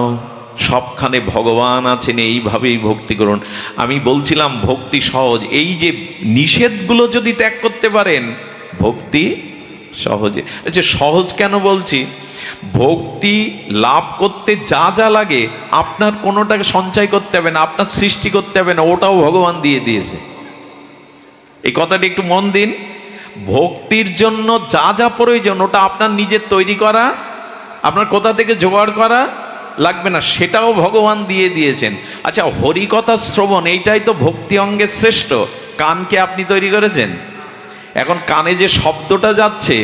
সবখানে ভগবান আছেন, এইভাবেই ভক্তি করুন। আমি বলছিলাম ভক্তি সহজ। এই যে নিষেধগুলো যদি ত্যাগ করতে পারেন, ভক্তি সহজে। আচ্ছা, সহজ কেন বলছি? ভক্তি লাভ করতে যা যা লাগে আপনার কোনোটাকে সঞ্চয় করতে হবে না, আপনার সৃষ্টি করতে হবে না, ওটাও ভগবান দিয়ে দিয়েছে। এই কথাটি একটু মন দিন। ভক্তির জন্য যা যা প্রয়োজন ওটা আপনার নিজের তৈরি করা, আপনার কোথা থেকে জোগাড় করা লাগবে না, সেটাও ভগবান দিয়ে দিয়েছেন। আচ্ছা, হরিকথা শ্রবণ এইটাই তো ভক্তি অঙ্গের শ্রেষ্ঠ। কানকে আপনি তৈরি করেছেন? এখন কানে যে শব্দটা যাচ্ছে,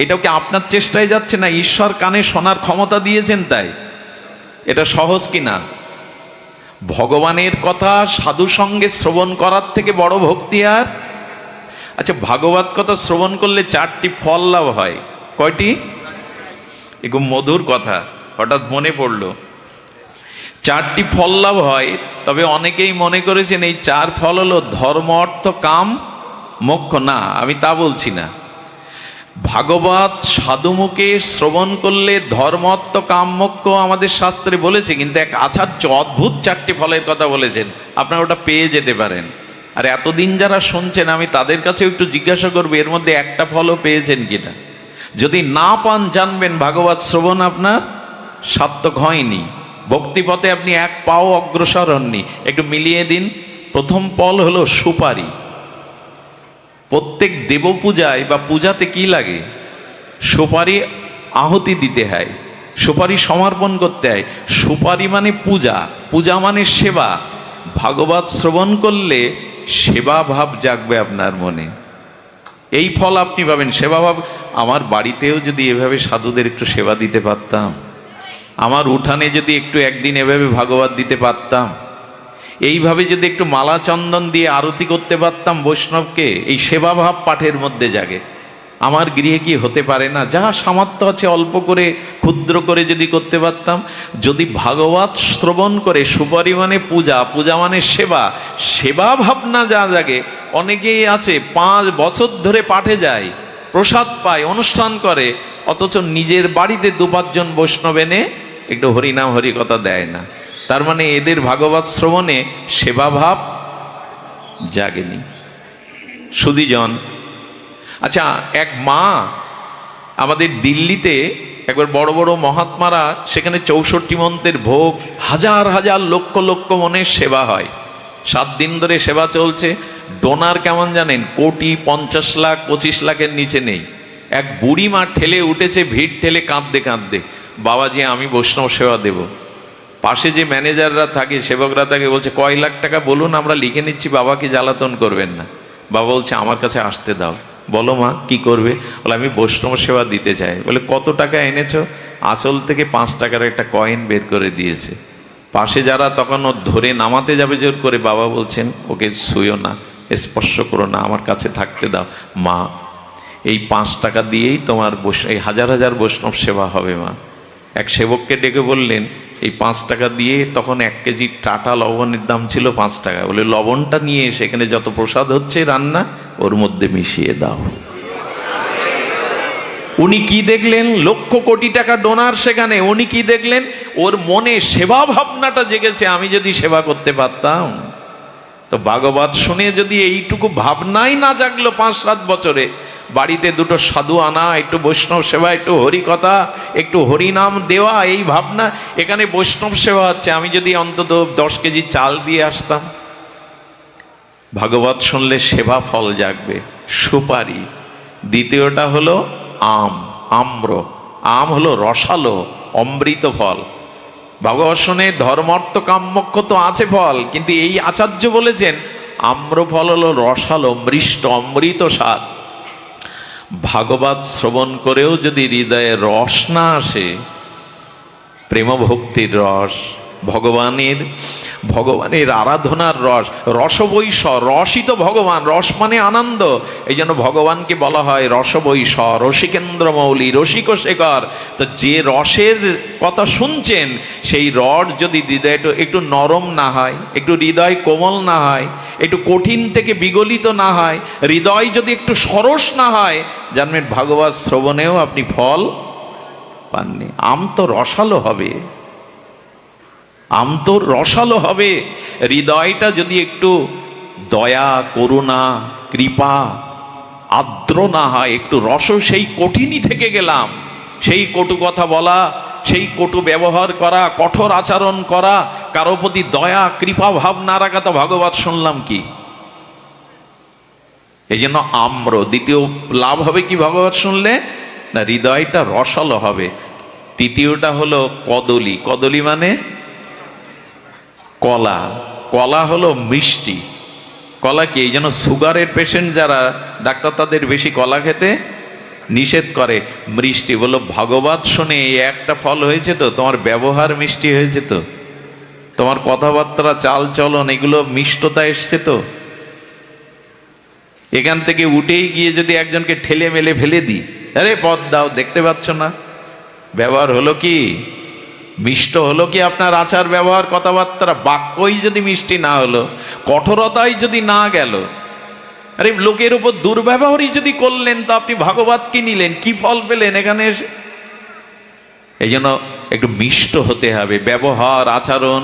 এটাও কি আপনার চেষ্টায় যাচ্ছে না? ঈশ্বর কানে শোনার ক্ষমতা দিয়েছেন, তাই এটা সহজ কিনা? ভগবানের কথা সাধু সঙ্গে শ্রবণ করার থেকে বড় ভক্তি আর? আচ্ছা, ভাগবত কথা শ্রবণ করলে 4টি ফল লাভ হয়। কয়টি? একটু মধুর কথা হঠাৎ মনে পড়লো। 4টি ফল লাভ হয়। তবে অনেকেই মনে করেছেন এই 4 ফল হলো ধর্ম, অর্থ, কাম, মোক্ষ। না, আমি তা বলছি না। ভাগবত সাধুমুখে শ্রবণ করলে ধর্ম, অর্থ, কাম, মোক্ষ আমাদের শাস্ত্রে বলেছে, কিন্তু এক আচার্য অদ্ভুত 4টি ফলের কথা বলেছেন। আপনারা ওটা পেয়ে যেতে পারেন। আর এতদিন যারা শুনছেন, আমি তাদের কাছে একটু জিজ্ঞাসা করবো এর মধ্যে একটা ফলও পেয়েছেন কিনা। যদি না পান, জানবেন ভাগবত শ্রবণ আপনার সার্থক হয়নি। ভক্তিপথে আপনি এক পাও অগ্রসর হননি। একটু মিলিয়ে দিন। প্রথম ফল হলো সুপারি। প্রত্যেক দেব পূজায় বা পূজাতে কি লাগে? সুপারি আহুতি দিতে হয়, সুপারি সমর্পণ করতে হয়। সুপারি মানে পূজা, পূজা মানে সেবা। ভাগবত শ্রবণ করলে সেবা ভাব জাগবে আপনার মনে। এই ফল আপনি পাবেন, সেবা ভাব। আমার বাড়িতেও যদি এভাবে সাধুদের একটু সেবা দিতে পারতাম, আমার উঠানে যদি একটু একদিন এভাবে ভাগবত দিতে পারতাম, এইভাবে যদি একটু মালা চন্দন দিয়ে আরতি করতে পারতাম বৈষ্ণবকে, এই সেবা ভাব পাঠের মধ্যে জাগে। আমার গৃহে কি হতে পারে না? যা সামর্থ্য আছে অল্প করে, ক্ষুদ্র করে যদি করতে পারতাম। যদি ভাগবত শ্রবণ করে, সুপারি মানে পূজা, পূজা মানে সেবা, সেবা ভাবনা যা জাগে। অনেকেই আছে 5 বছর ধরে পাঠে যায়, প্রসাদ পায়, অনুষ্ঠান করে, অথচ নিজের বাড়িতে 2-5 জন বৈষ্ণব এনে একটু হরিনাম হরিকথা দেয় না। তার মানে এদের ভাগবত শ্রবণে সেবাভাব জাগেনি। সুধীজন, আচ্ছা, এক মা আমাদের দিল্লিতে একবার বড় বড় মহাত্মারা, সেখানে 64 মন্ত্রের ভোগ, হাজার হাজার লক্ষ লক্ষ মনের সেবা হয়। 7 দিন ধরে সেবা চলছে। ডোনার কেমন জানেন? কোটি, 50 লাখ, 25 লাখের নিচে নেই। এক বুড়ি মা ঠেলে উঠেছে, ভিড় ঠেলে কাঁদতে কাঁদতে, বাবাজি আমি বৈষ্ণব সেবা দেব। পাশে যে ম্যানেজাররা থাকে, সেবকরা থাকে, বলছে কয় লাখ টাকা বলুন, আমরা লিখে নিচ্ছি, বাবাকে জ্বালাতন করবেন না। বাবা বলছে আমার কাছে আসতে দাও। বলো মা কি করবে? বলে আমি বৈষ্ণব সেবা দিতে চাই। বলে কত টাকা এনেছো? আঁচল থেকে 5 টাকার একটা কয়েন বের করে দিয়েছে। পাশে যারা তখন ও ধরে নামাতে যাবে জোর করে, বাবা বলছেন ওকে ছুঁয়ো না, স্পর্শ করো না, আমার কাছে থাকতে দাও। মা, এই 5 টাকা দিয়েই তোমার এই হাজার হাজার বৈষ্ণব সেবা হবে মা। এক সেবককে ডেকে বললেন এই 5 টাকা দিয়ে, তখন 1 কেজি টাটা লবণের দাম ছিল 5 টাকা। বলে লবণটা নিয়ে সেখানে যত প্রসাদ হচ্ছে রান্না, ওর মধ্যে মিশিয়ে দাও। উনি কি দেখলেন? লক্ষ কোটি টাকা ডোনার সেখানে। উনি কি দেখলেন? ওর মনে সেবা ভাবনাটা জেগেছে, আমি যদি সেবা করতে পারতাম। তো ভাগবত শুনে যদি এইটুকু ভাবনাই না জাগলো 5-7 বছরে, বাড়িতে দুটো সাধু আনা, একটু বৈষ্ণব সেবা, একটু হরি কথা, একটু হরিনাম দেওয়া, এই ভাবনা। এখানে বৈষ্ণব সেবা হচ্ছে, আমি যদি অন্তত 10 কেজি চাল দিয়ে আসতাম। ভাগবত শুনলে সেবা ফল জাগবে। সুপারি। দ্বিতীয়টা হলো আম, আম্র। আম হলো রসালো অমৃত ফল। ভাগবত শুনে ধর্মার্থ কাম্যক্ষ তো আছে ফল, কিন্তু এই আচার্য বলেছেন আম্র ফল হলো রসালো মৃষ্ট অমৃত স্বাদ। ভাগবত শ্রবণ করেও যদি হৃদয়ে রস না আসে, প্রেম ভক্তির রস, ভগবানের আরাধনার রস, রসবৈষ, রসই তো ভগবান, রস মানে আনন্দ। এই জন্য ভগবানকে বলা হয় রসবৈষ, রসিকেন্দ্র মৌলি, রসিক শেখর। তো যে রসের কথা শুনছেন, সেই রস যদি হৃদয় একটু নরম না হয়, একটু হৃদয় কোমল না হয়, একটু কঠিন থেকে বিগলিত না হয়, হৃদয় যদি একটু সরস না হয়, জানবেন ভাগবত শ্রবণেও আপনি ফল পাননি। আম তো রসালো হবে, আম তো রসালো হবে। হৃদয়টা যদি একটু দয়া, করুণা, কৃপা, আর্দ্র না হয়, একটু রস, সেই কঠিনই থেকে গেলাম, সেই কটু কথা বলা, সেই কটু ব্যবহার করা, কঠোর আচরণ করা, কারো প্রতি দয়া কৃপা ভাব না রাখা, তো ভাগবত শুনলাম কি? এই জন্য আম্র। দ্বিতীয় লাভ হবে কি ভাগবত শুনলে? না, হৃদয়টা রসালো হবে। তৃতীয়টা হলো কদলী। কদলী মানে কলা। কলা হলো মিষ্টি। কলা কি? এই জন্য সুগারের পেশেন্ট যারা, ডাক্তার তাদের বেশি কলা খেতে নিষেধ করে। মিষ্টি বলো, ভাগবত শুনে এই একটা ফল হয়েছে তো, তোমার ব্যবহার মিষ্টি হয়েছে তো, তোমার কথাবার্তা, চাল চলন, এগুলো মিষ্টতা এসছে তো। এখান থেকে উঠেই গিয়ে যদি একজনকে ঠেলে মেলে ফেলে দিই, আরে পথ দাও, দেখতে পাচ্ছ না, ব্যবহার হলো কি? মিষ্ট হলো কি আপনার আচার ব্যবহার, কথাবার্তা? বাক্যই যদি মিষ্টি না হলো, কঠোরতাই যদি না গেল, আরে লোকের উপর দুর্ব্যবহারই যদি করলেন, তো আপনি ভাগবত কি নিলেন? কি ফল পেলেন এখানে এসে? এই জন্য একটু মিষ্ট হতে হবে, ব্যবহার আচরণ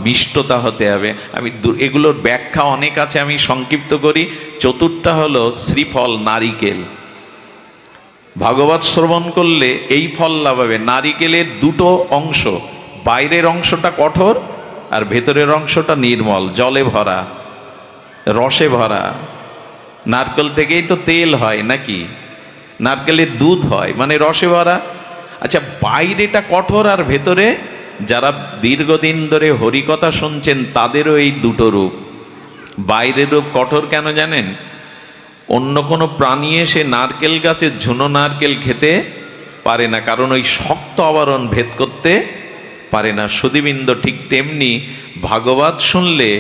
মিষ্টতা হতে হবে। আমি এগুলোর ব্যাখ্যা অনেক আছে, আমি সংক্ষিপ্ত করি। চতুর্থটা হলো শ্রীফল, নারিকেল। ভাগবত শ্রবণ করলে এই ফল লাভ হবে। নারিকেলের দুটো অংশ, বাইরের অংশটা কঠোর আর ভেতরের অংশটা নির্মল, জলে ভরা, রসে ভরা। নারকেল থেকেই তো তেল হয় নাকি? নারকেলের দুধ হয়, মানে রসে ভরা। আচ্ছা, বাইরেটা কঠোর আর ভেতরে, যারা দীর্ঘদিন ধরে হরিকথা শুনছেন তাদেরও এই দুটো রূপ। বাইরের রূপ কঠোর কেন জানেন? অন্য কোনো প্রাণী এসে নারকেল গাছের ঝুনো নারকেল খেতে পারে না, কারণ ওই শক্ত আবরণ ভেদ করতে পারে না। সুধীবৃন্দ, ঠিক তেমনি ভাগবত শুনলে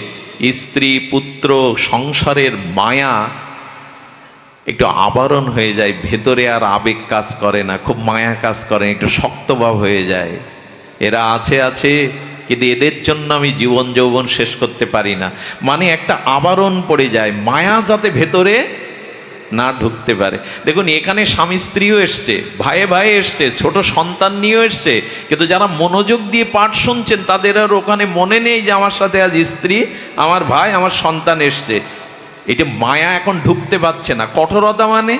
স্ত্রী, পুত্র, সংসারের মায়া একটু আবরণ হয়ে যায়, ভেতরে আর আবেগ কাজ করে না, খুব মায়া কাজ করে, একটু শক্তভাব হয়ে যায়। এরা আছে, কিন্তু এদের জন্য আমি জীবন যৌবন শেষ করতে পারি না, মানে একটা আবরণ পড়ে যায়, মায়া যাতে ভেতরে না ঢুকতে পারে। দেখুন, এখানে স্বামী স্ত্রীও এসছে, ভাইয়ে ভাইয়ে এসছে, ছোট সন্তান নিয়েও এসছে, কিন্তু যারা মনোযোগ দিয়ে পাঠ শুনছেন তাদের আর ওখানে মনে নেই যে আমার সাথে আজ স্ত্রী, আমার ভাই, আমার সন্তান এসছে। এটা মায়া এখন ঢুকতে পারছে না। কঠোরতা মানে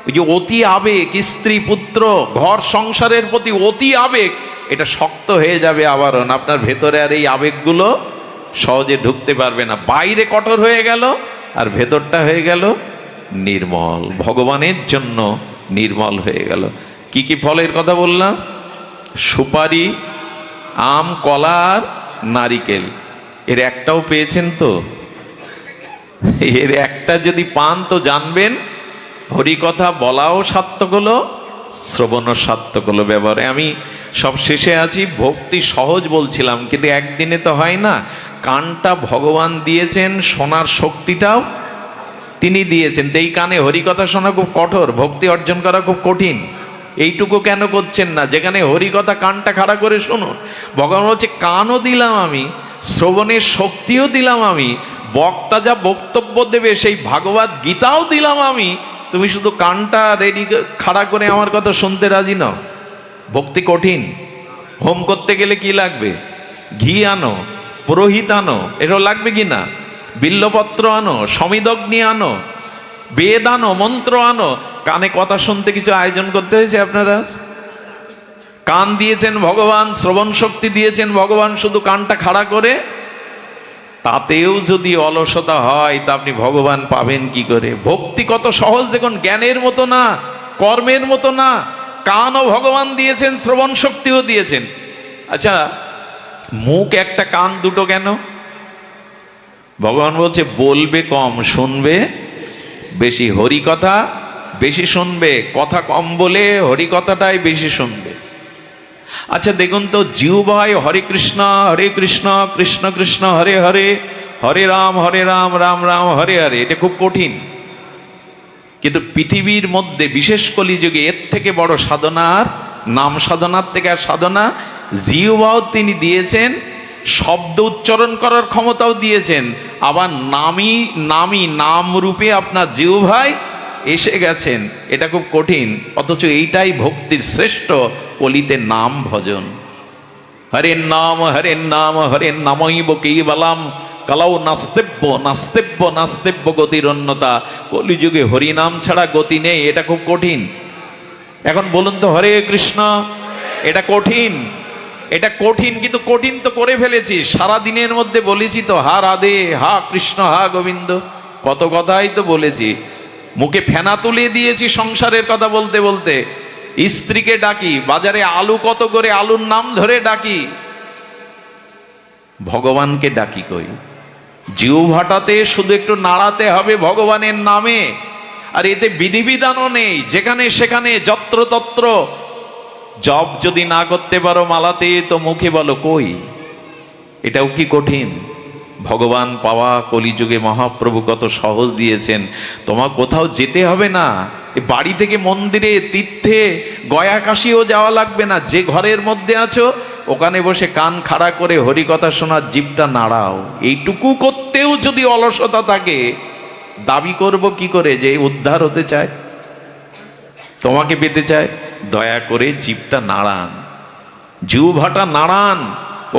ওই যে অতি আবেগ, স্ত্রী, পুত্র, ঘর সংসারের প্রতি অতি আবেগ, এটা শক্ত হয়ে যাবে আবরণ, আপনার ভেতরে আর এই আবেগগুলো সহজে ঢুকতে পারবে না। বাইরে কঠোর হয়ে গেল আর ভেতরটা হয়ে গেল নির্মল, ভগবানের জন্য নির্মল হয়ে গেল। কি কি ফলের কথা বললাম? সুপারি, আম, কলা আর নারিকেল। এর একটাও পেয়েছেন তো? এর একটা যদি পান তো জানবেন হরিকথা বলাও সার্থক হলো, শ্রবণও সার্থক হলো। ব্যবহারে আমি সব শেষে আছি। ভক্তি সহজ বলছিলাম, কিন্তু একদিনে তো হয় না। কানটা ভগবান দিয়েছেন, শোনার শক্তিটাও তিনি দিয়েছেন। তো এই কানে হরিকথা শোনা খুব কঠোর, ভক্তি অর্জন করা খুব কঠিন। এইটুকু কেন করছেন না? যেখানে হরিকথা কানটা খাড়া করে শুনুন। ভগবান বলছে কানও দিলাম আমি, শ্রবণের শক্তিও দিলাম আমি, বক্তা যা বক্তব্য দেবে সেই ভাগবত গীতাও দিলাম আমি, তুমি শুধু কানটা রেডি খাড়া করে আমার কথা শুনতে রাজি নও। ভক্তি কঠিন। হোম করতে গেলে কি লাগবে? ঘি আনো, পুরোহিত আনো, এটাও লাগবে কি না? বিল্লপত্র আনো, সমিদগ্নি আনো, বেদ আনো, মন্ত্র আনো। কানে কথা শুনতে কিছু আয়োজন করতে হয়েছে আপনারা? কান দিয়েছেন ভগবান, শ্রবণ শক্তি দিয়েছেন ভগবান, শুধু কানটা খাড়া করে, তাতেও যদি অলসতা হয় তা আপনি ভগবান পাবেন কি করে? ভক্তি কত সহজ দেখুন, জ্ঞানের মতো না, কর্মের মতো না। কানও ভগবান দিয়েছেন, শ্রবণ শক্তিও দিয়েছেন। আচ্ছা, মুখ একটা, কান দুটো কেন? ভগবান বলছে বলবে কম, শুনবে বেশি। হরি কথা বেশি শুনবে, কথা কম বলে হরি কথাটাই বেশি শুনবে। আচ্ছা দেখুন তো, জিহ্বায় হরে কৃষ্ণ কৃষ্ণ কৃষ্ণ হরে হরে, হরে রাম রাম রাম হরে হরে, এটা খুব কঠিন। কিন্তু পৃথিবীর মধ্যে বিশেষ কলিযুগে এর থেকে বড় সাধনার, নাম সাধনার থেকে আর সাধনা, জিহ্বাও তিনি দিয়েছেন, শব্দ উচ্চারণ করার ক্ষমতাও দিয়েছেন, আবার নাম রূপে আপনার জিহ্বায় এসে গেছেন। এটা খুব কঠিন, অথচ এইটাই ভক্তির শ্রেষ্ঠ। কলিতে নাম ভজন, হরে নাম হরে নামইব কেবলম কালাও নাস্তেব্য নাস্তেব্য নাস্তেব্য গতির অন্যতা। কলিযুগে হরিনাম ছাড়া গতি নেই, এটা খুব কঠিন। এখন বলুন তো, হরে কৃষ্ণ, এটা কঠিন, এটা কঠিন, কিন্তু কঠিন তো করে ফেলেছি। সারা দিনের মধ্যে বলেছি তো, হা রাধে, হা কৃষ্ণ, হা গোবিন্দ, কত কথাই তো বলেছি। মুখে ফেনা তুলে দিয়েছি সংসারের কথা বলতে বলতে। স্ত্রীকে ডাকি, বাজারে আলু কত করে, আলুর নাম ধরে ডাকি। ভগবানকে ডাকি কই? জিহ্বাটাতে শুধু একটু নাড়াতে হবে ভগবানের নামে, আর এতে বিধিবিধানও নেই। যেখানে সেখানে যত্রতত্র জপ যদি না করতে পারো মালাতে, তো মুখে বলো কই। এটাও কি কঠিন? ভগবান পাওয়া কলিযুগে মহাপ্রভু কত সহজ দিয়েছেন। তোমার কোথাও যেতে হবে না, বাড়ি থেকে মন্দিরে, তীর্থে, গয়া কাশিও যাওয়া লাগবে না। যে ঘরের মধ্যে আছো ওখানে বসে কান খাড়া করে হরিকথা শোনার জিভটা নাড়াও। এইটুকু করতেও যদি অলসতা থাকে, দাবি করব কি করে যে উদ্ধার হতে চায়, তোমাকে পেতে চায়? দয়া করে জিভটা নাড়ান, জিহ্বাটা নাড়ান।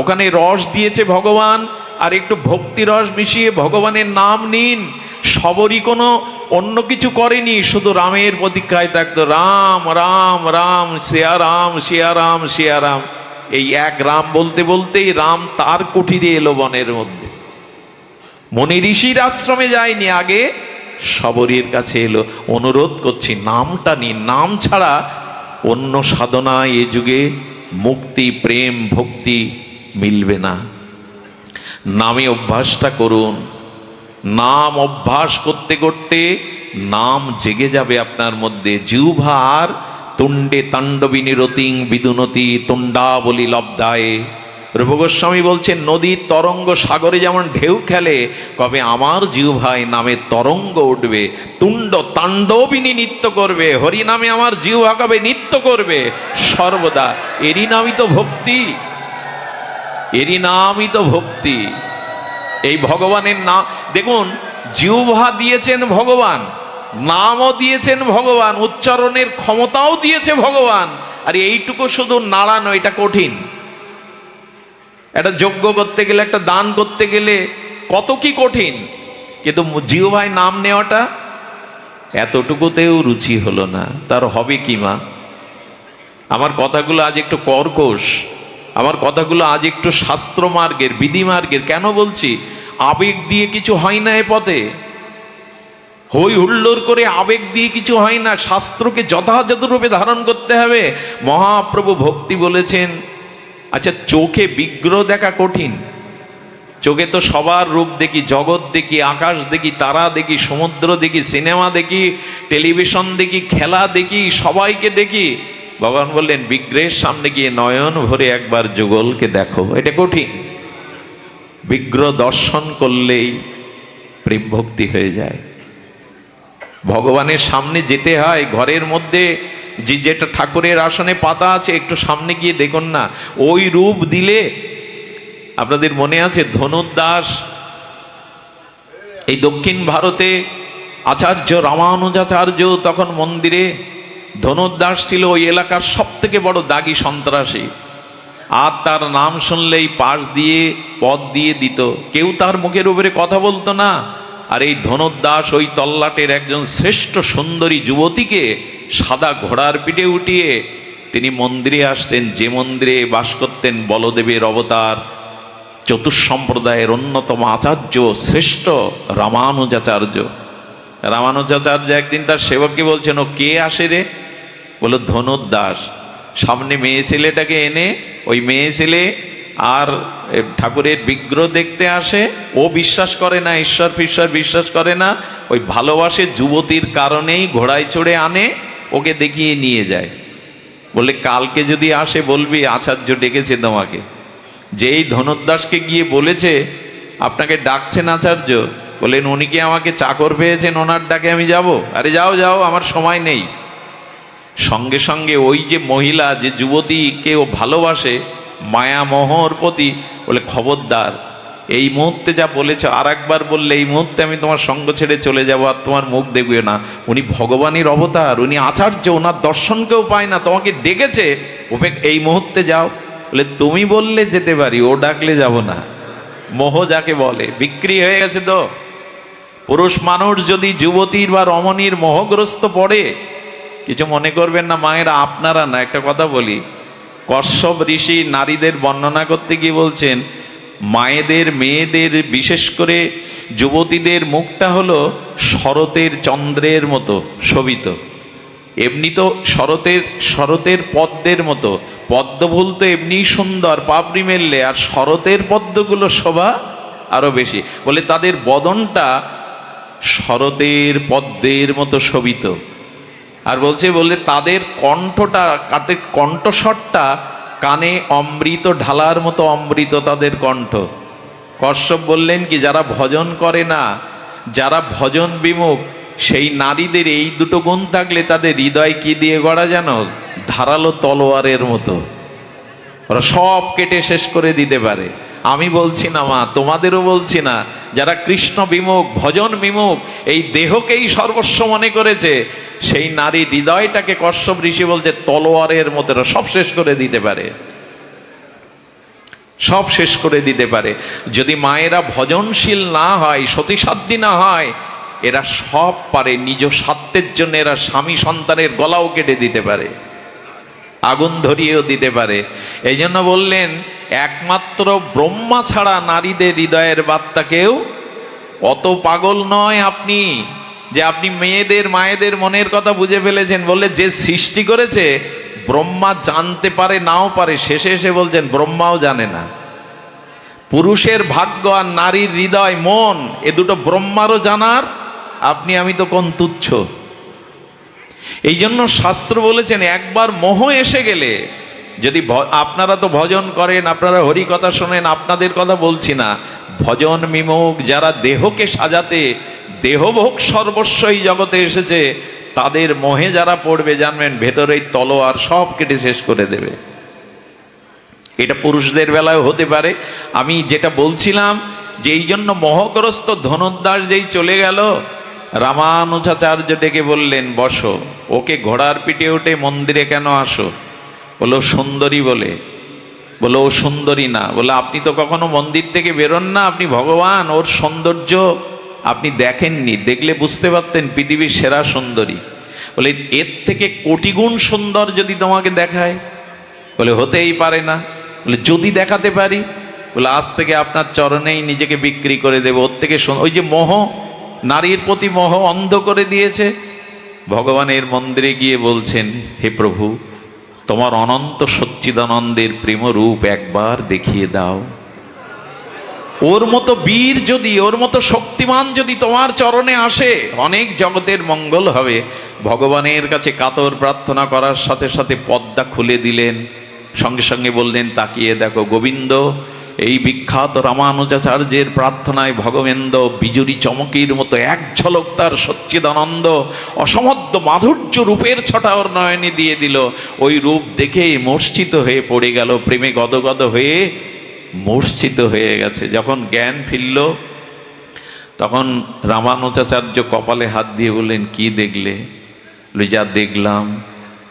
ওখানে রস দিয়েছে ভগবান, আর একটু ভক্তি রস মিশিয়ে ভগবানের নাম নিন। সবরই কোনো অন্য কিছু করেনি, শুধু রামের প্রতীক্ষায় থাকতো। রাম রাম রাম, সিয়া রাম সিয়া রাম সিয়া রাম। এই এক রাম বলতে বলতেই রাম তার কুঠিরে এলো বনের মধ্যে। মনি ঋষির আশ্রমে যায়নি, আগে সবরীর কাছে এলো। অনুরোধ করছি নামটা নিন, নাম ছাড়া অন্য সাধনা এ যুগে মুক্তি, প্রেম, ভক্তি মিলবে না। নামে অভ্যাসটা করুন। নাম অভ্যাস করতে করতে নাম জেগে যাবে আপনার মধ্যে। জিহ্বার তুণ্ডে তাণ্ডবিনী রতিং বিদুনতি তুণ্ডাবলী লব্ধায়। রূপ গোস্বামী বলছেন, নদীর তরঙ্গ সাগরে যেমন ঢেউ খেলে, কবে আমার জিহ্বায় নামে তরঙ্গ উঠবে, তুণ্ড তাণ্ডবিনী নৃত্য করবে। হরি নামে আমার জিহ্বা কবে নৃত্য করবে সর্বদা। এরই নামই তো ভক্তি, এরই নামই তো ভক্তি। এই ভগবানের নাম দেখুন, জিহ্বা দিয়েছেন ভগবান, নামও দিয়েছেন ভগবান, উচ্চারণের ক্ষমতাও দিয়েছে ভগবান, আর এইটুকু শুধু নাড়ানো, এটা কঠিন। একটা যজ্ঞ করতে গেলে, একটা দান করতে গেলে কত কি কঠিন, কিন্তু জিহ্বায় নাম নেওয়াটা এতটুকুতেও রুচি হলো না, তার হবে কি মা? আমার কথাগুলো আজ একটু কর্কশ, আমার কথাগুলো আজ একটু শাস্ত্র মার্গের, বিধি মার্গের। কেন বলছি? আবেগ দিয়ে কিছু হয় না এ পথে, হই হুল্লোড় করে আবেগ দিয়ে কিছু হয় না। শাস্ত্রকে যথাযথ রূপে ধারণ করতে হবে। মহাপ্রভু ভক্তি বলেছেন। আচ্ছা, চোখে বিগ্রহ দেখা কঠিন, চোখে তো সবার রূপ দেখি, জগৎ দেখি, আকাশ দেখি, তারা দেখি, সমুদ্র দেখি, সিনেমা দেখি, টেলিভিশন দেখি, খেলা দেখি, সবাইকে দেখি। ভগবান বললেন, বিগ্রহের সামনে গিয়ে নয়ন ভরে একবার যুগলকে দেখো। এটা কঠিন। বিগ্রহ দর্শন করলেই প্রেম ভক্তি হয়ে যায়। ভগবানের সামনে যেতে হয়। ঘরের মধ্যে যেটা ঠাকুরের আসনে পাতা আছে, একটু সামনে গিয়ে দেখুন না, ওই রূপ দিলে। আপনাদের মনে আছে ধনুর্দাস, এই দক্ষিণ ভারতে আচার্য রামানুজাচার্য তখন মন্দিরে, ধনুর্দাস ছিল ওই এলাকার সব থেকে বড় দাগী সন্ত্রাসী। আর তার নাম শুনলেই পাশ দিয়ে পদ দিয়ে দিত, কেউ তার মুখের উপরে কথা বলতো না। আর এই ধনুর্দাস ওই তল্লাটের একজন শ্রেষ্ঠ সুন্দরী যুবতীকে সাদা ঘোড়ার পিঠে উঠিয়ে তিনি মন্দিরে আসতেন, যে মন্দিরে বাস করতেন বলদেবের অবতার, চতুঃসম্প্রদায়ের অন্যতম আচার্য শ্রেষ্ঠ রামানুজাচার্য। রামানুজাচার্য একদিন তার সেবককে বলছেন, ও কে আসে রে? বলল ধনুর্দাস। সামনে মেয়ে ছেলেটাকে এনে ওই মেয়ে ছেলে আর ঠাকুরের বিগ্রহ দেখতে আসে। ও বিশ্বাস করে না, ঈশ্বর ফিশ্বর বিশ্বাস করে না, ওই ভালোবাসে যুবতীর কারণেই ঘোড়ায় চড়ে আনে, ওকে দেখিয়ে নিয়ে যায়। বলে কালকে যদি আসে বলবি আচার্য ডেকেছে তোমাকে। যেই ধনুর্দাসকে গিয়ে বলেছে আপনাকে ডাকছেন আচার্য, বলেন উনি কি আমাকে চাকর পেয়েছেন, ওনার ডাকে আমি যাব? আরে যাও যাও, আমার সময় নেই। সঙ্গে সঙ্গে ওই যে মহিলা, যে যুবতীকে ও ভালোবাসে মায়া মোহর প্রতি, বলে খবরদার, এই মুহূর্তে যা বলেছ আর একবার বললে এই মুহূর্তে আমি তোমার সঙ্গ ছেড়ে চলে যাব, আর তোমার মুখ দেখবে না। উনি ভগবানের অবতার, উনি আচার্য, ওনার দর্শনকেও পায় না, তোমাকে ডেকেছে, ওপে এই মুহূর্তে যাও। বলে তুমি বললে যেতে পারি, ও ডাকলে যাব না। মোহ যাকে বলে, বিক্রি হয়ে গেছে তো। পুরুষ মানুষ যদি যুবতীর বা রমণীর মোহগ্রস্ত পড়ে, কিছু মনে করবেন না মায়েরা, আপনারা না, একটা কথা বলি, কশ্যপ ঋষি নারীদের বর্ণনা করতে গিয়ে বলছেন, মায়েদের, মেয়েদের, বিশেষ করে যুবতীদের মুখটা হলো শরতের চন্দ্রের মতো শোভিত। এমনি তো শরতের পদ্মের মতো, পদ্মফুল তো এমনি সুন্দর পাপড়ি মেললে, আর শরতের পদ্মগুলো শোভা আরো বেশি। বলে তাদের বদনটা শরতের পদ্মের মতো শোভিত। আর বলে তাদের কণ্ঠটা, তাদের কণ্ঠস্বরটা কানে অমৃত ঢালার মতো অমৃত তাদের কণ্ঠ। কশ্যপ বললেন কি, যারা ভজন করে না, যারা ভজন বিমুখ, সেই নারীদের এই দুটো গুণ থাকলে তাদের হৃদয় কি দিয়ে গড়া জানো? ধারালো তলোয়ারের মতো, ওরা সব কেটে শেষ করে দিতে পারে। আমি বলছি না মা, তোমাদেরও বলছি না, যারা কৃষ্ণ বিমুখ, ভজন বিমুখ, এই দেহকেই সর্বস্ব মনে করেছে, সেই নারী হৃদয়টাকে কশ্যপ ঋষি বলছে তলোয়ারের মতো, সব শেষ করে দিতে পারে, সব শেষ করে দিতে পারে। যদি মায়েরা ভজনশীল না হয়, সতীসাধ্যী না হয়, এরা সব পারে। নিজ স্বার্থের জন্য এরা স্বামী সন্তানের গলাও কেটে দিতে পারে, আগুন ধরিয়েও দিতে পারে। এই জন্য বললেন, একমাত্র ব্রহ্মা ছাড়া নারীদের হৃদয়ের বার্তা কেউ অত পাগল নয় আপনি, যে আপনি মেয়েদের মায়েদের মনের কথা বুঝে ফেলেছেন। বললে যে সৃষ্টি করেছে ব্রহ্মা জানতে পারে, নাও পারে, শেষে এসে বলছেন ব্রহ্মাও জানে না। পুরুষের ভাগ্য আর নারীর হৃদয় মন, এ দুটো ব্রহ্মারও জানার, আপনি আমি তো কোন তুচ্ছ। এই জন্য শাস্ত্র বলেছেন, একবার মোহ এসে গেলে, যদি আপনারা তো ভজন করেন, আপনারা হরি কথা শোনেন, আপনাদের কথা বলছি না, ভজন বিমুখ যারা দেহকে সাজাতে, দেহভোগ সর্বস্বই জগতে এসেছে, তাদের মোহে যারা পড়বে, জানবেন ভেতরেই তলোয়ার সব কেটে শেষ করে দেবে। এটা পুরুষদের বেলায় হতে পারে। আমি যেটা বলছিলাম, যে এই জন্য মোহগ্রস্ত ধনুর্দাস যেই চলে গেল, রামানুজাচার্য ডেকে বললেন বসো। ওকে ঘোড়ার পিঠে উঠে মন্দিরে কেন আসো? বলো সুন্দরী বলে। বলো ও সুন্দরী না। বলে আপনি তো কখনো মন্দির থেকে বেরোন না, আপনি ভগবান, ওর সৌন্দর্য আপনি দেখেননি, দেখলে বুঝতে পারতেন পৃথিবীর সেরা সুন্দরী। বলে এর থেকে কোটি গুণ সুন্দর যদি তোমাকে দেখায়? বলে হতেই পারে না। বলে যদি দেখাতে পারি? বলে আজ থেকে আপনার চরণেই নিজেকে বিক্রি করে দেব। ওর থেকে ওই যে মোহ, নারীর প্রতি মোহ অন্ধ করে দিয়েছে। ভগবানের মন্দিরে গিয়ে বলছেন, হে প্রভু, তোমার অনন্ত সচ্চিদানন্দের প্রেম রূপ একবার দেখিয়ে দাও। ওর মতো বীর যদি, ওর মতো শক্তিমান যদি তোমার চরণে আসে, অনেক জগতের মঙ্গল হবে। ভগবানের কাছে কাতর প্রার্থনা করার সাথে সাথে পদ্মা খুলে দিলেন। সঙ্গে সঙ্গে বললেন, তাকিয়ে দেখো গোবিন্দ। এই বিখ্যাত রামানুজাচার্যের প্রার্থনায় ভগবেন্দ্র বিজুরি চমকির মতো এক ঝলক তার সচ্চিদানন্দ অসমধ্য মাধুর্য রূপের ছটা ওর নয়নে দিয়ে দিল। ওই রূপ দেখে মূর্ছিত হয়ে পড়ে গেল, প্রেমে গদগদ হয়ে মূর্ছিত হয়ে গেছে। যখন জ্ঞান ফিরল, তখন রামানুজাচার্য কপালে হাত দিয়ে বললেন, কি দেখলে? যা দেখলাম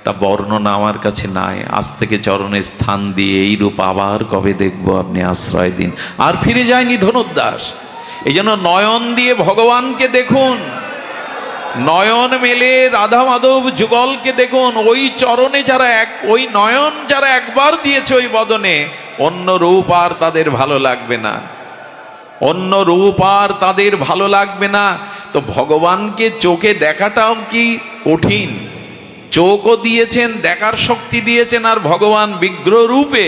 তা বর্ণনা আমার কাছে নাই। আজ থেকে চরণে স্থান দিয়ে এই রূপ আবার কবে দেখব, আপনি আশ্রয় দিন। আর ফিরে যায়নি ধনুর্দাস। এই জন্য নয়ন দিয়ে ভগবানকে দেখুন, নয়ন মেলে রাধা মাধব যুগলকে দেখুন। ওই চরণে যারা ওই নয়ন যারা একবার দিয়েছে ওই বদনে, অন্য রূপ আর তাদের ভালো লাগবে না, অন্য রূপ আর তাদের ভালো লাগবে না। তো ভগবানকে চোখে দেখাটাও কি কঠিন? চোখও দিয়েছেন, দেখার শক্তি দিয়েছেন, আর ভগবান বিগ্রহ রূপে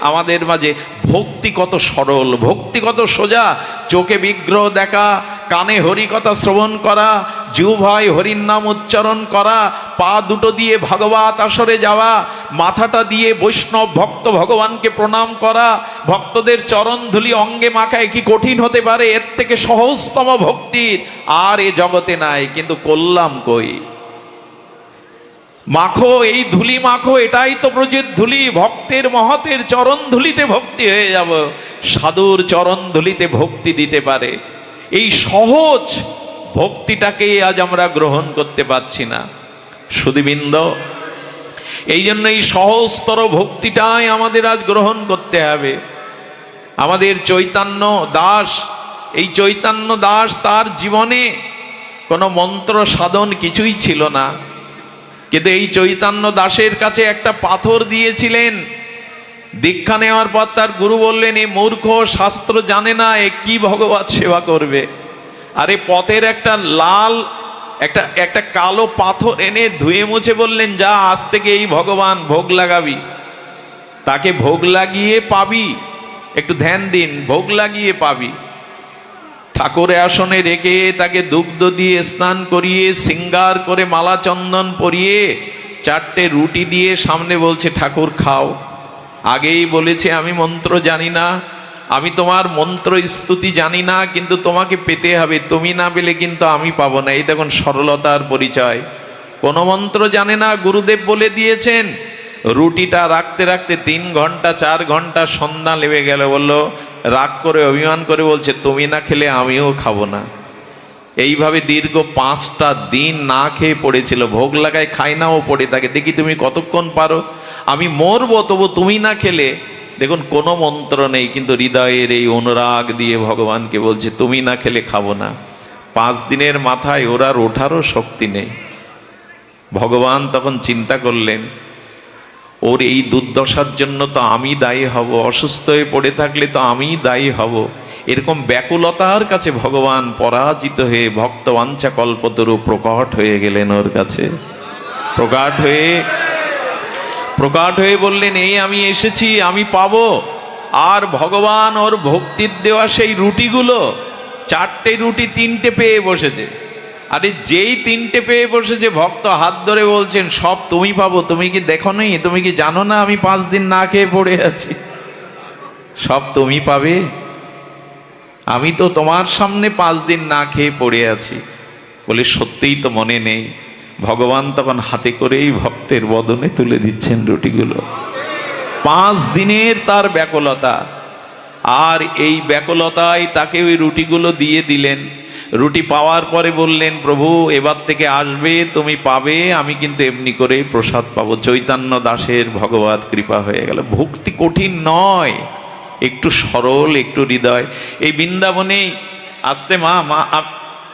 আমাদের মাঝে। ভক্তি কত সরল, ভক্তি কত সোজা। চোখে বিগ্রহ দেখা, কানে হরিকথা শ্রবণ করা, জিহ্বায় হরির নাম উচ্চারণ করা, পা দুটো দিয়ে ভাগবত আসরে যাওয়া, মাথাটা দিয়ে বৈষ্ণব ভক্ত ভগবানকে প্রণাম করা, ভক্তদের চরণ ধুলি অঙ্গে মাখায়, কি কঠিন হতে পারে? এর থেকে সহজতম ভক্তির আর এ জগতে নাই। কিন্তু করলাম কই? মাখো, এই ধুলি মাখো, এটাই তো ব্রজের ধুলি। ভক্তের মহতের চরণ ধুলিতে ভক্তি হয়ে যাব। সাধুর চরণ ধুলিতে ভক্তি দিতে পারে। এই সহজ ভক্তিটাকে আজ আমরা গ্রহণ করতে পারছি না সুধীবৃন্দ। এই জন্য এই সহজতর ভক্তিটাই আমাদের আজ গ্রহণ করতে হবে। আমাদের চৈতন্য দাস, এই চৈতন্য দাস তার জীবনে কোনো মন্ত্র সাধন কিছুই ছিল না, কিন্তু এই চৈতন্য দাসের কাছে একটা পাথর দিয়েছিলেন। দীক্ষা নেওয়ার পর তার গুরু বললেন, এ মূর্খ, শাস্ত্র জানে না, এ কি ভগবত সেবা করবে? আরে পথের একটা লাল একটা কালো পাথর এনে ধুয়ে মুছে বললেন, যা আজ থেকে এই ভগবান ভোগ লাগাবি, তাকে ভোগ লাগিয়ে পাবি। একটু ধ্যান দিন, ভোগ লাগিয়ে পাবি। ঠাকুরের আসনে রেখে তাকে দুগ্ধ দিয়ে স্নান করিয়ে সিঙ্গার করে মালা চন্দন পরিয়ে 4টে রুটি দিয়ে সামনে বলছে, ঠাকুর খাও। আগেই বলেছে, আমি মন্ত্র জানি না, আমি তোমার মন্ত্র স্তুতি জানি না, কিন্তু তোমাকে পেতে হবে, তুমি না পেলে কিন্তু আমি পাবো না। এই দেখুন সরলতার পরিচয়। কোন মন্ত্র জানে না, গুরুদেব বলে দিয়েছেন। রুটিটা রাখতে রাখতে 3 ঘন্টা 4 ঘন্টা সন্ধ্যা লেগে গেল। বললো, রাগ করে অভিমান করে বলছে, তুমি না খেলে আমিও খাবো না। এইভাবে দীর্ঘ 5টা দিন না খেয়ে পড়েছিল। ভোগ লাগায় খায় না, ও পড়ে থাকে, দেখি তুমি কতক্ষণ পারো, আমি মরবো তবু তুমি না খেলে। দেখুন কোনো মন্ত্র নেই, কিন্তু হৃদয়ের এই অনুরাগ দিয়ে ভগবানকে বলছে, তুমি না খেলে খাবো না। 5 দিনের মাথায় ওর আর ওঠারও শক্তি নেই। ভগবান তখন চিন্তা করলেন, ওর এই দুর্দশার জন্য তো আমি দায়ী হব, অসুস্থ হয়ে পড়ে থাকলে তো আমি দায়ী হব। এরকম ব্যাকুলতার কাছে ভগবান পরাজিত হয়ে ভক্ত বাঞ্ছা কল্পতরু প্রকট হয়ে গেলেন ওর কাছে। প্রকট হয়ে বললেন, এই আমি এসেছি, আমি পাবো। আর ভগবান ওর ভক্তির দেওয়া সেই রুটিগুলো, 4টে রুটি 3টে পেয়ে বসেছে। আরে যেই 3টে পেয়ে বসেছে, ভক্ত হাত ধরে বলছেন, সব তুমি পাবো, তুমি কি দেখো নি, তুমি কি জানো না আমি 5 দিন না খেয়ে পড়ে আছি? সব তুমি পাবে, আমি তো তোমার সামনে 5 দিন না খেয়ে পড়ে আছি। বলে, সত্যিই তো মনে নেই। ভগবান তখন হাতে করেই ভক্তের বদনে তুলে দিচ্ছেন রুটিগুলো। 5 দিনের তার ব্যাকুলতা, আর এই ব্যাকুলতায় তাকে ওই রুটিগুলো দিয়ে দিলেন। রুটি পাওয়ার পরে বললেন, প্রভু এবার থেকে আসবে, তুমি পাবে, আমি কিন্তু এমনি করে প্রসাদ পাবো। চৈতন্য দাসের ভগবত কৃপা হয়ে গেল। ভক্তি কঠিন নয়, একটু সরল, একটু হৃদয়। এই বৃন্দাবনেই আসতে মা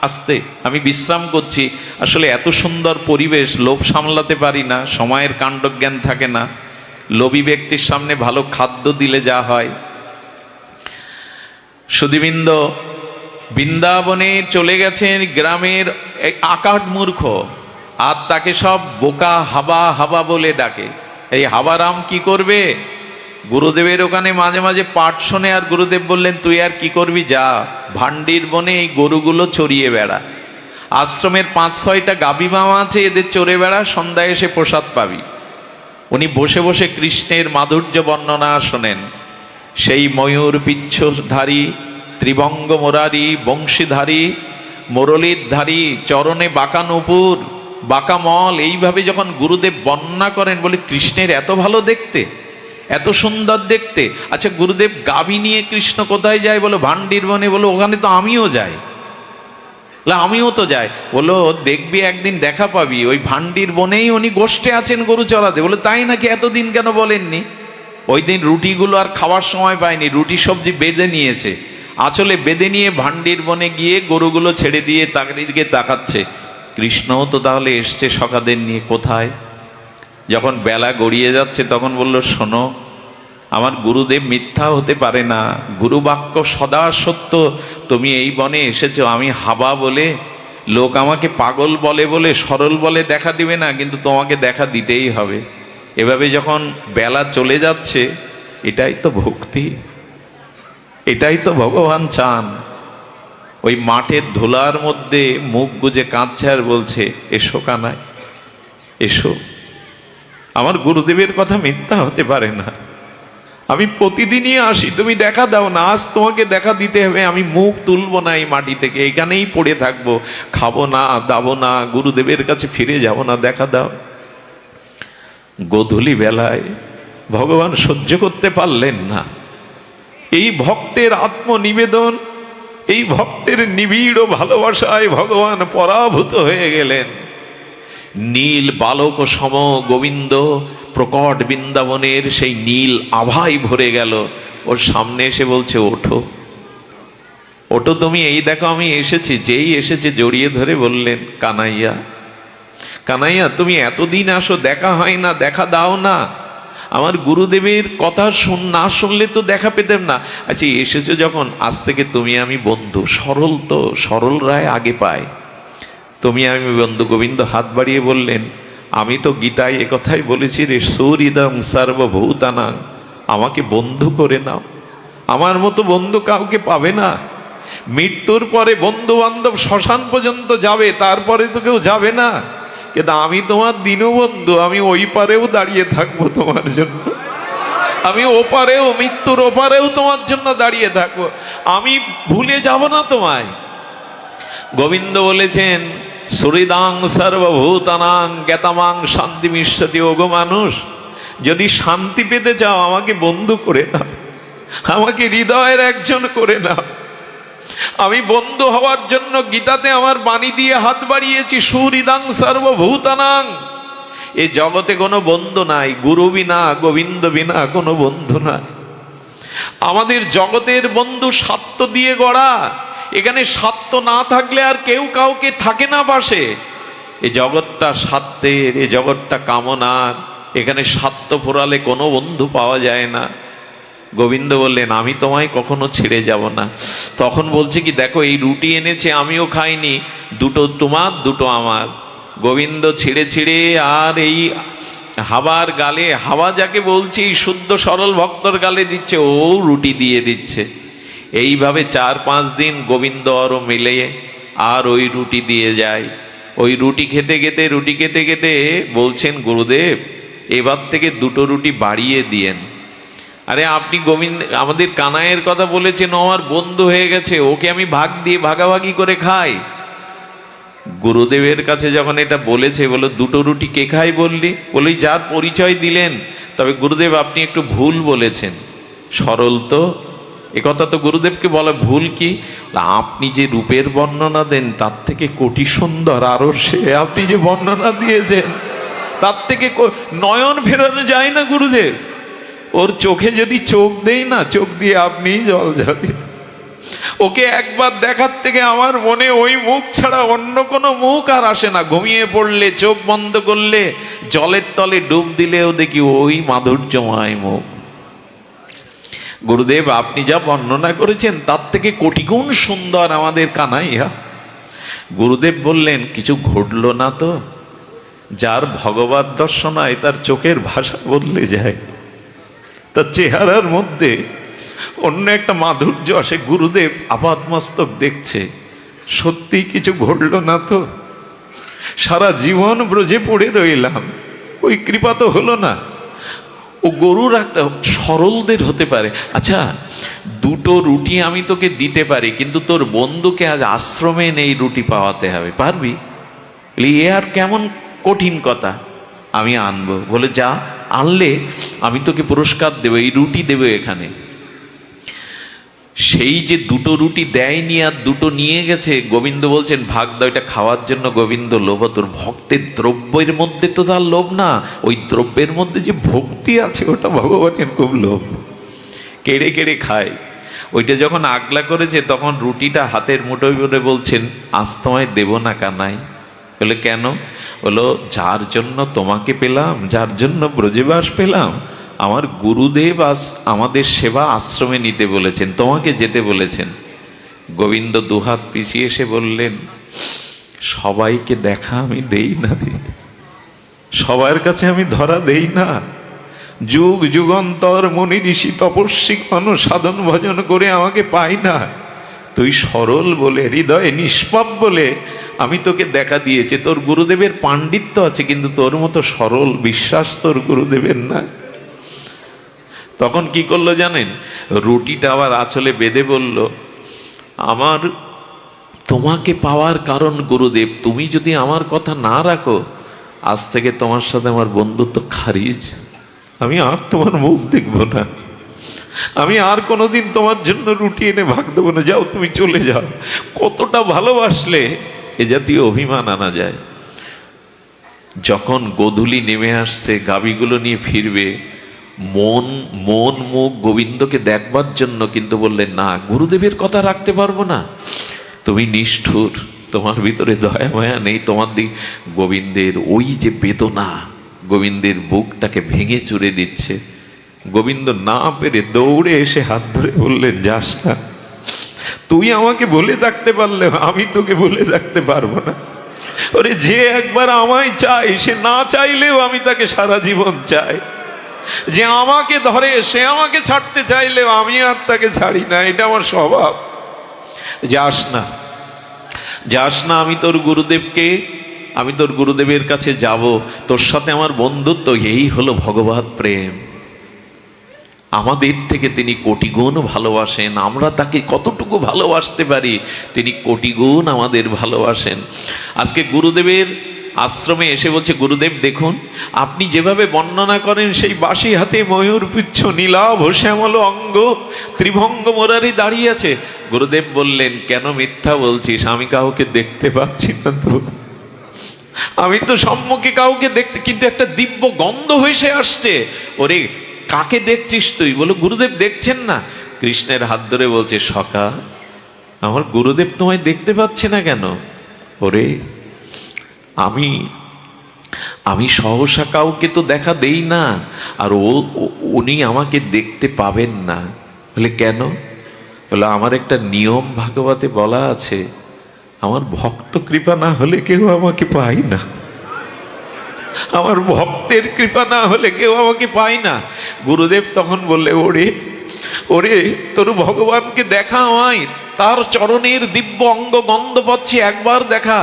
আসতে আমি বিশ্রাম করছি। আসলে এত সুন্দর পরিবেশ, লোভ সামলাতে পারি না, সময়ের কাণ্ডজ্ঞান থাকে না। লোভী ব্যক্তির সামনে ভালো খাদ্য দিলে যা হয়। সুধীবৃন্দ, বৃন্দাবনে চলে গেছেন গ্রামের আকাট মূর্খ, আর তাকে সব বোকা হাবা হাবা বলে ডাকে। এই হাবারাম কি করবে? গুরুদেবের ওখানে মাঝে মাঝে পাঠ শোনে, আর গুরুদেব বললেন, তুই আর কি করবি, যা ভান্ডির বনে এই গরুগুলো চড়িয়ে বেড়া। আশ্রমের 5-6টা গাভী মামা আছে, এদের চড়ে বেড়া, সন্ধ্যায় এসে প্রসাদ পাবি। উনি বসে বসে কৃষ্ণের মাধুর্য বর্ণনা শোনেন। সেই ময়ূর পিচ্ছধারী, ত্রিভঙ্গ মোরারি, বংশীধারী, মুরলীধারী, চরণে বাঁকা নুপুর, বাঁকা মল, এইভাবে যখন গুরুদেব বর্ণনা করেন, বলে কৃষ্ণের এত ভালো দেখতে, এত সুন্দর দেখতে। আচ্ছা গুরুদেব, গাভী নিয়ে কৃষ্ণ কোথায় যায়? বলো ভান্ডির বনে। বলো ওখানে তো আমিও যাই। আমিও তো যাই। বললো দেখবি একদিন দেখা পাবি, ওই ভান্ডির বনেই উনি গোষ্ঠে আছেন গরু চড়াতে। বলে তাই নাকি, এতদিন কেন বলেননি? ওই দিন রুটিগুলো আর খাওয়ার সময় পায়নি, রুটি সবজি বেঁধে নিয়েছে, আঁচলে বেঁধে নিয়ে ভান্ডির বনে গিয়ে গরুগুলো ছেড়ে দিয়ে তাকে দিকে তাকাচ্ছে। কৃষ্ণও তো তাহলে এসছে সখাদের নিয়ে, কোথায়? যখন বেলা গড়িয়ে যাচ্ছে তখন বলল, শোনো, আমার গুরুদেব মিথ্যা হতে পারে না, গুরু বাক্য সদা সত্য। তুমি এই বনে এসেছো, আমি হাবা বলে, লোক আমাকে পাগল বলে বলে, সরল বলে দেখা দিবে না, কিন্তু তোমাকে দেখা দিতেই হবে। এভাবে যখন বেলা চলে যাচ্ছে, এটাই তো ভক্তি, এটাই তো ভগবান চান। ওই মাঠের ধুলার মধ্যে মুখ গুজে কাঁদছে আর বলছে, এসো কানাই, এসো। আমার গুরুদেবের কথা মিথ্যা হতে পারে না, আমি প্রতিদিনই আসি, তুমি দেখা দাও না, আজ তোমাকে দেখা দিতে হবে। আমি মুখ তুলবো না এই মাটি থেকে, এখানেই পড়ে থাকবো, খাবো না, দাবো না, গুরুদেবের কাছে ফিরে যাব না, দেখা দাও। গোধূলি বেলায় ভগবান সহ্য করতে পারলেন না। এই ভক্তের আত্মনিবেদন, এই ভক্তের নিবিড় ভালোবাসায় ভগবান পরাভূত হয়ে গেলেন। নীল বালক সম গোবিন্দ প্রকট বৃন্দাবনের সেই নীল আভায় ভরে গেল। ওর সামনে এসে বলছে, ওঠো, ওঠো তুমি, এই দেখো আমি এসেছি। যেই এসেছে জড়িয়ে ধরে বললেন, কানাইয়া, কানাইয়া, তুমি এতদিন আসো, দেখা হয় না, দেখা দাও না। আমার গুরুদেবের কথা না শুনলে তো দেখা পেতাম না। আচ্ছা এসেছো যখন, আজ থেকে তুমি আমি বন্ধু। সরল তো, সরল রায় আগে পায়। তুমি আমি বন্ধু। গোবিন্দ হাত বাড়িয়ে বললেন, আমি তো গীতায় একথাই বলেছি রে, সুহৃদং সর্বভূতানাং, আমাকে বন্ধু করে নাও। আমার মতো বন্ধু কাউকে পাবে না। মৃত্যুর পরে বন্ধু বান্ধব শ্মশান পর্যন্ত যাবে, তারপরে তো কেউ যাবে না। কিন্তু আমি তোমার দীনবন্ধু, আমি ওই পারেও দাঁড়িয়ে থাকবো তোমার জন্য, আমি ওপারেও, মৃত্যুর ওপারেও তোমার জন্য দাঁড়িয়ে থাকবো, আমি ভুলে যাব না তোমায়। গোবিন্দ বলেছেন, সুহৃদাং সর্বভূতানাং জ্ঞাতামাং শান্তি মিষ্যতি। ওগো মানুষ, যদি শান্তি পেতে চাও আমাকে বন্ধু করে নাও, আমাকে হৃদয়ের একজন করে নাও। আমি বন্ধু হওয়ার জন্য গীতাতে আমার বাণী দিয়ে হাত বাড়িয়েছি, সুহৃদাং সর্বভূতানাং। এই জগতে কোনো বন্ধু নাই, গুরু বিনা, গোবিন্দ বিনা কোনো বন্ধু নাই। আমাদের জগতের বন্ধু স্বার্থ দিয়ে গড়া। এখানে স্বার্থ না থাকলে আর কেউ কাউকে থাকে না পাশে। এই জগৎটা স্বার্থের, এই জগৎটা কামনার, এখানে স্বার্থ পোড়ালে কোনো বন্ধু পাওয়া যায় না। গোবিন্দ বললেন, আমি তোমায় কখনো ছেড়ে যাব না। তখন বলছে কি, দেখো এই রুটি এনেছে, আমিও খাইনি, দুটো তোমার দুটো আমার। গোবিন্দ ছিঁড়ে ছিঁড়ে আর এই হাওয়ার গালে, হাওয়া যাকে বলছি শুদ্ধ সরল ভক্তর গালে দিচ্ছে, ও রুটি দিয়ে দিচ্ছে। এইভাবে 4-5 দিন গোবিন্দ আরও মিলে আর ওই রুটি দিয়ে যায়। ওই রুটি খেতে খেতে, রুটি খেতে খেতে বলছেন, গুরুদেব এবার থেকে 2টো রুটি বাড়িয়ে দিয়েন। আরে আপনি গোবিন্দ, আমাদের কানাইয়ের কথা বলেছেন, ও আমার বন্ধু হয়ে গেছে, ওকে আমি ভাগ দিয়ে ভাগাভাগি করে খাই। গুরুদেবের কাছে যখন এটা বলেছে, বলো 2টো রুটি কে খায় বললি? বলি যার পরিচয় দিলেন। তবে গুরুদেব আপনি একটু ভুল বলেছেন। সরল তো, একথা তো গুরুদেবকে বলা ভুল। কি? আপনি যে রূপের বর্ণনা দেন তার থেকে কোটি সুন্দর আরো সে, আপনি যে বর্ণনা দিয়েছেন তার থেকে নয়ন ফেরানো যায় না গুরুদেব। ওর চোখে যদি চোখ দেই না, চোখ দিয়ে আপনি জল যাবে। ওকে একবার দেখার থেকে আমার মনে ওই মুখ ছাড়া অন্য কোনো মুখ আর আসে না। ঘুমিয়ে পড়লে, চোখ বন্ধ করলে, জলের তলে ডুব দিলেও দেখি ওই মাধুর্যময় মুখ। গুরুদেব আপনি যা বর্ণনা করেছেন তার থেকে কোটি গুণ সুন্দর আমাদের কানাইয়া। গুরুদেব বললেন, কিছু ঘটলো না তো? যার ভগবত দর্শন হয় তার চোখের ভাষা বদলে যায়, তার চেহারার মধ্যে অন্য একটা মাধুর্য আসে। গুরুদেব আপাদমস্তক দেখছে, সত্যি কিছু ঘটলো না তো? সারা জীবন ব্রজে পড়ে রইলাম, ওই কৃপা তো হলো না। ও গরু রাখতে সরলদের হতে পারে। আচ্ছা 2টো রুটি আমি তোকে দিতে পারি, কিন্তু তোর বন্ধুকে আজ আশ্রমে নেই রুটি পাওয়াতে হবে, পারবি? এ আর কেমন কঠিন কথা। আমি আনবো। বলে যা, আনলে আমি তোকে পুরস্কার দেবো, এই রুটি দেবো এখানে। সেই যে দুটো রুটি দেয়নি আর দুটো নিয়ে গেছে, গোবিন্দ বলছেন ভাগ দাও, এটা খাওয়ার জন্য গোবিন্দ লোভ। তোর ভক্তের দ্রব্যের মধ্যে তো তার লোভ না, ওই দ্রব্যের মধ্যে যে ভক্তি আছে ওটা ভগবানের খুব লোভ। কেড়ে কেড়ে খায়। ওইটা যখন আগলা করেছে তখন রুটিটা হাতের মুঠোয় করে বলছেন আজ তোমায় দেব না কানাই। বলে কেন? বলো যার জন্য তোমাকে পেলাম, যার জন্য ব্রজবাস পেলাম, আমার গুরুদেব আজ আমাদের সেবা আশ্রমে নিতে বলেছেন, তোমাকে যেতে বলেছেন। গোবিন্দ দুহাত পিছিয়ে এসে বললেন সবাইকে দেখা আমি দেই না রে, সবার কাছে আমি ধরা দেই না। যুগ যুগান্তর মুনি ঋষি তপস্বী সাধন ভজন করে আমাকে পাই না, তুই সরল বলে, হৃদয়ে নিষ্পাপ বলে আমি তোকে দেখা দিয়েছি। তোর গুরুদেবের পাণ্ডিত্য আছে, কিন্তু তোর মতো সরল বিশ্বাস তোর গুরুদেবের না। তখন কি করলো জানেন? রুটিটা আবার আঁচলে বেঁধে বলল আমার তোমাকে পাওয়ার কারণ গুরুদেব, তুমি যদি আমার কথা না রাখো আজ থেকে তোমার সাথে আমার বন্ধুত্ব খারিজ, আমি আর তোমার মুখ দেখবো না, আমি আর কোনোদিন তোমার জন্য রুটি এনে ভাগ দেবো না, যাও তুমি চলে যাও। কতটা ভালোবাসলে এ জাতীয় অভিমান আনা যায়। যখন গোধূলি নেমে আসছে, গাভীগুলো নিয়ে ফিরবে, মন মুখ গোবিন্দকে দেখবার জন্য, কিন্তু বললেন না গুরুদেবের কথা রাখতে পারবো না, তুমি নিষ্ঠুর, তোমার ভিতরে দয়া মায়া নেই, তোমার দিক। গোবিন্দের ওই যে বেদনা গোবিন্দের বুকটাকে ভেঙে চুরে দিচ্ছে। গোবিন্দ না পেরে দৌড়ে এসে হাত ধরে বললেন যাস না, তুই আমাকে বলে থাকতে পারলে আমি তোকে বলে থাকতে পারবো না। ওরে যে একবার আমায় চাই সে না চাইলেও আমি তাকে সারা জীবন চাই, যে আমাকে ধরে সে আমাকে ছাড়তে চাইলেও আমি আর তাকে ছাড়ি না, এটা আমার স্বভাব। যাস না, যাস না, আমি তোর গুরুদেবের কাছে যাব, তোর সাথে আমার বন্ধুত্ব, এই হলো ভগবৎ প্রেম। আমাদের থেকে তিনি কোটি গুণ ভালোবাসেন, আমরা তাকে কতটুকু ভালোবাসতে পারি, তিনি কোটি গুণ আমাদের ভালোবাসেন। আজকে গুরুদেবের আশ্রমে এসে বলছে গুরুদেব দেখুন আপনি যেভাবে বর্ণনা করেন, সেই বাঁশি হাতে ময়ূর পুচ্ছ নীলাভ শ্যামল অঙ্গ ত্রিভঙ্গ মোরারি দাঁড়িয়ে আছে। গুরুদেব বললেন কেন মিথ্যা বলছিস, আমি কাউকে দেখতে পাচ্ছি না তো, আমি তো সম্মুখে কাউকে দেখতে, কিন্তু একটা দিব্য গন্ধ ভেসে আসছে। ওরে কাকে দেখছিস তুই? বলো গুরুদেব দেখছেন না। কৃষ্ণের হাত ধরে বলছে সখা আমার গুরুদেব তোমায় দেখতে পাচ্ছে না কেন? ওরে আমি সহসা কাউকে তো দেখা দেই না, আর উনি আমাকে দেখতে পাবেন না। বলে কেন? বলে আমার একটা নিয়ম ভাগবতে বলা আছে, আমার ভক্ত কৃপা না হলে কেউ আমাকে পায় না, আমার ভক্তের কৃপা না হলে কেউ আমাকে পায় না। গুরুদেব তখন বললে ওরে ওরে তোর ভগবানকে দেখা আমায়, তার চরণের দিব্য অঙ্গ গন্ধ পাচ্ছি, একবার দেখা।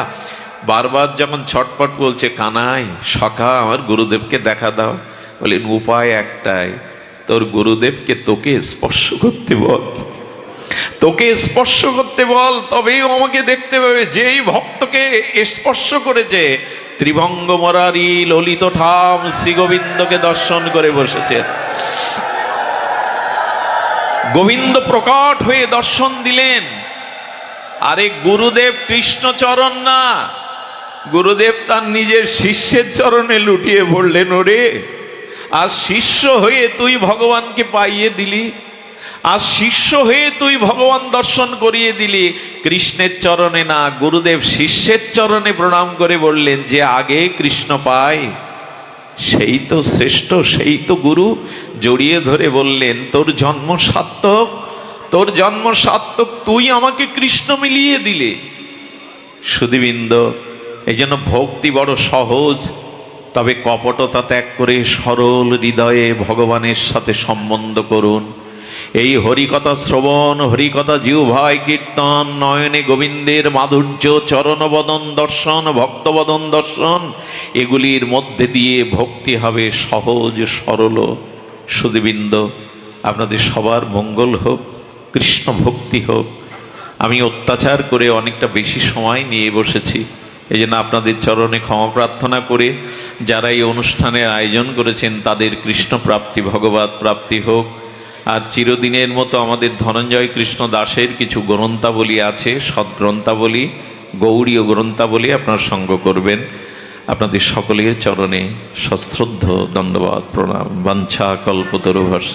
বারবার যখন ছটপট বলছে কানাই সখা আমার গুরুদেবকে দেখা দাও, বলেন উপায় একটাই, তোর গুরুদেবকে তোকে স্পর্শ করতে বল, তোকে স্পর্শ করতে বল, তবেই আমাকে দেখতে পাবে। যেই ভক্তকে স্পর্শ করেছে ত্রিভঙ্গ মরারি ললিত ঠাম শ্রী গোবিন্দকে দর্শন করে বসেছে। গোবিন্দ প্রকট হয়ে দর্শন দিলেন। আরে গুরুদেব কৃষ্ণচরণ না, গুরুদেব তার নিজের শিষ্যের চরণে লুটিয়ে পড়লেন। ওরে আজ শিষ্য হয়ে তুই ভগবানকে পাইয়ে দিলি, আজ শিষ্য হয়ে তুই ভগবান দর্শন করিয়ে দিলি। কৃষ্ণের চরণে না, গুরুদেব শিষ্যের চরণে প্রণাম করে বললেন যে আগে কৃষ্ণ পায় সেই তো শ্রেষ্ঠ, সেই তো গুরু। জড়িয়ে ধরে বললেন তোর জন্ম সার্থক, তোর জন্ম সার্থক, তুই আমাকে কৃষ্ণ মিলিয়ে দিলে। সুধীবৃন্দ এই জন্য ভক্তি বড় সহজ, তবে কপটতা ত্যাগ করে সরল হৃদয়ে ভগবানের সাথে সম্বন্ধ করুন। এই হরিকথা শ্রবণ, হরিকথা জিহ্বায় কীর্তন, নয়নে গোবিন্দের মাধুর্য, চরণবদন দর্শন, ভক্তবদন দর্শন, এগুলির মধ্যে দিয়ে ভক্তি হবে সহজ সরল। সুধীবৃন্দ আপনাদের সবার মঙ্গল হোক, কৃষ্ণ ভক্তি হোক। আমি অত্যাচার করে অনেকটা বেশি সময় নিয়ে বসেছি, এই জন্য আপনাদের চরণে ক্ষমা প্রার্থনা করে যারা এই অনুষ্ঠানের আয়োজন করেছেন তাদের কৃষ্ণ প্রাপ্তি ভগবত প্রাপ্তি হোক। আর চিরদিনের মতো আমাদের ধনঞ্জয় কৃষ্ণ দাসের কিছু গ্রন্থাবলী আছে, সদ্গ্রন্থাবলী, গৌড়ীয় গ্রন্থাবলী আপনার সঙ্গ করবেন। আপনাদের সকলের চরণে সশ্রদ্ধ দণ্ডবাদ প্রণাম। বাঞ্ছা কল্পতরুভ্যশ্চ।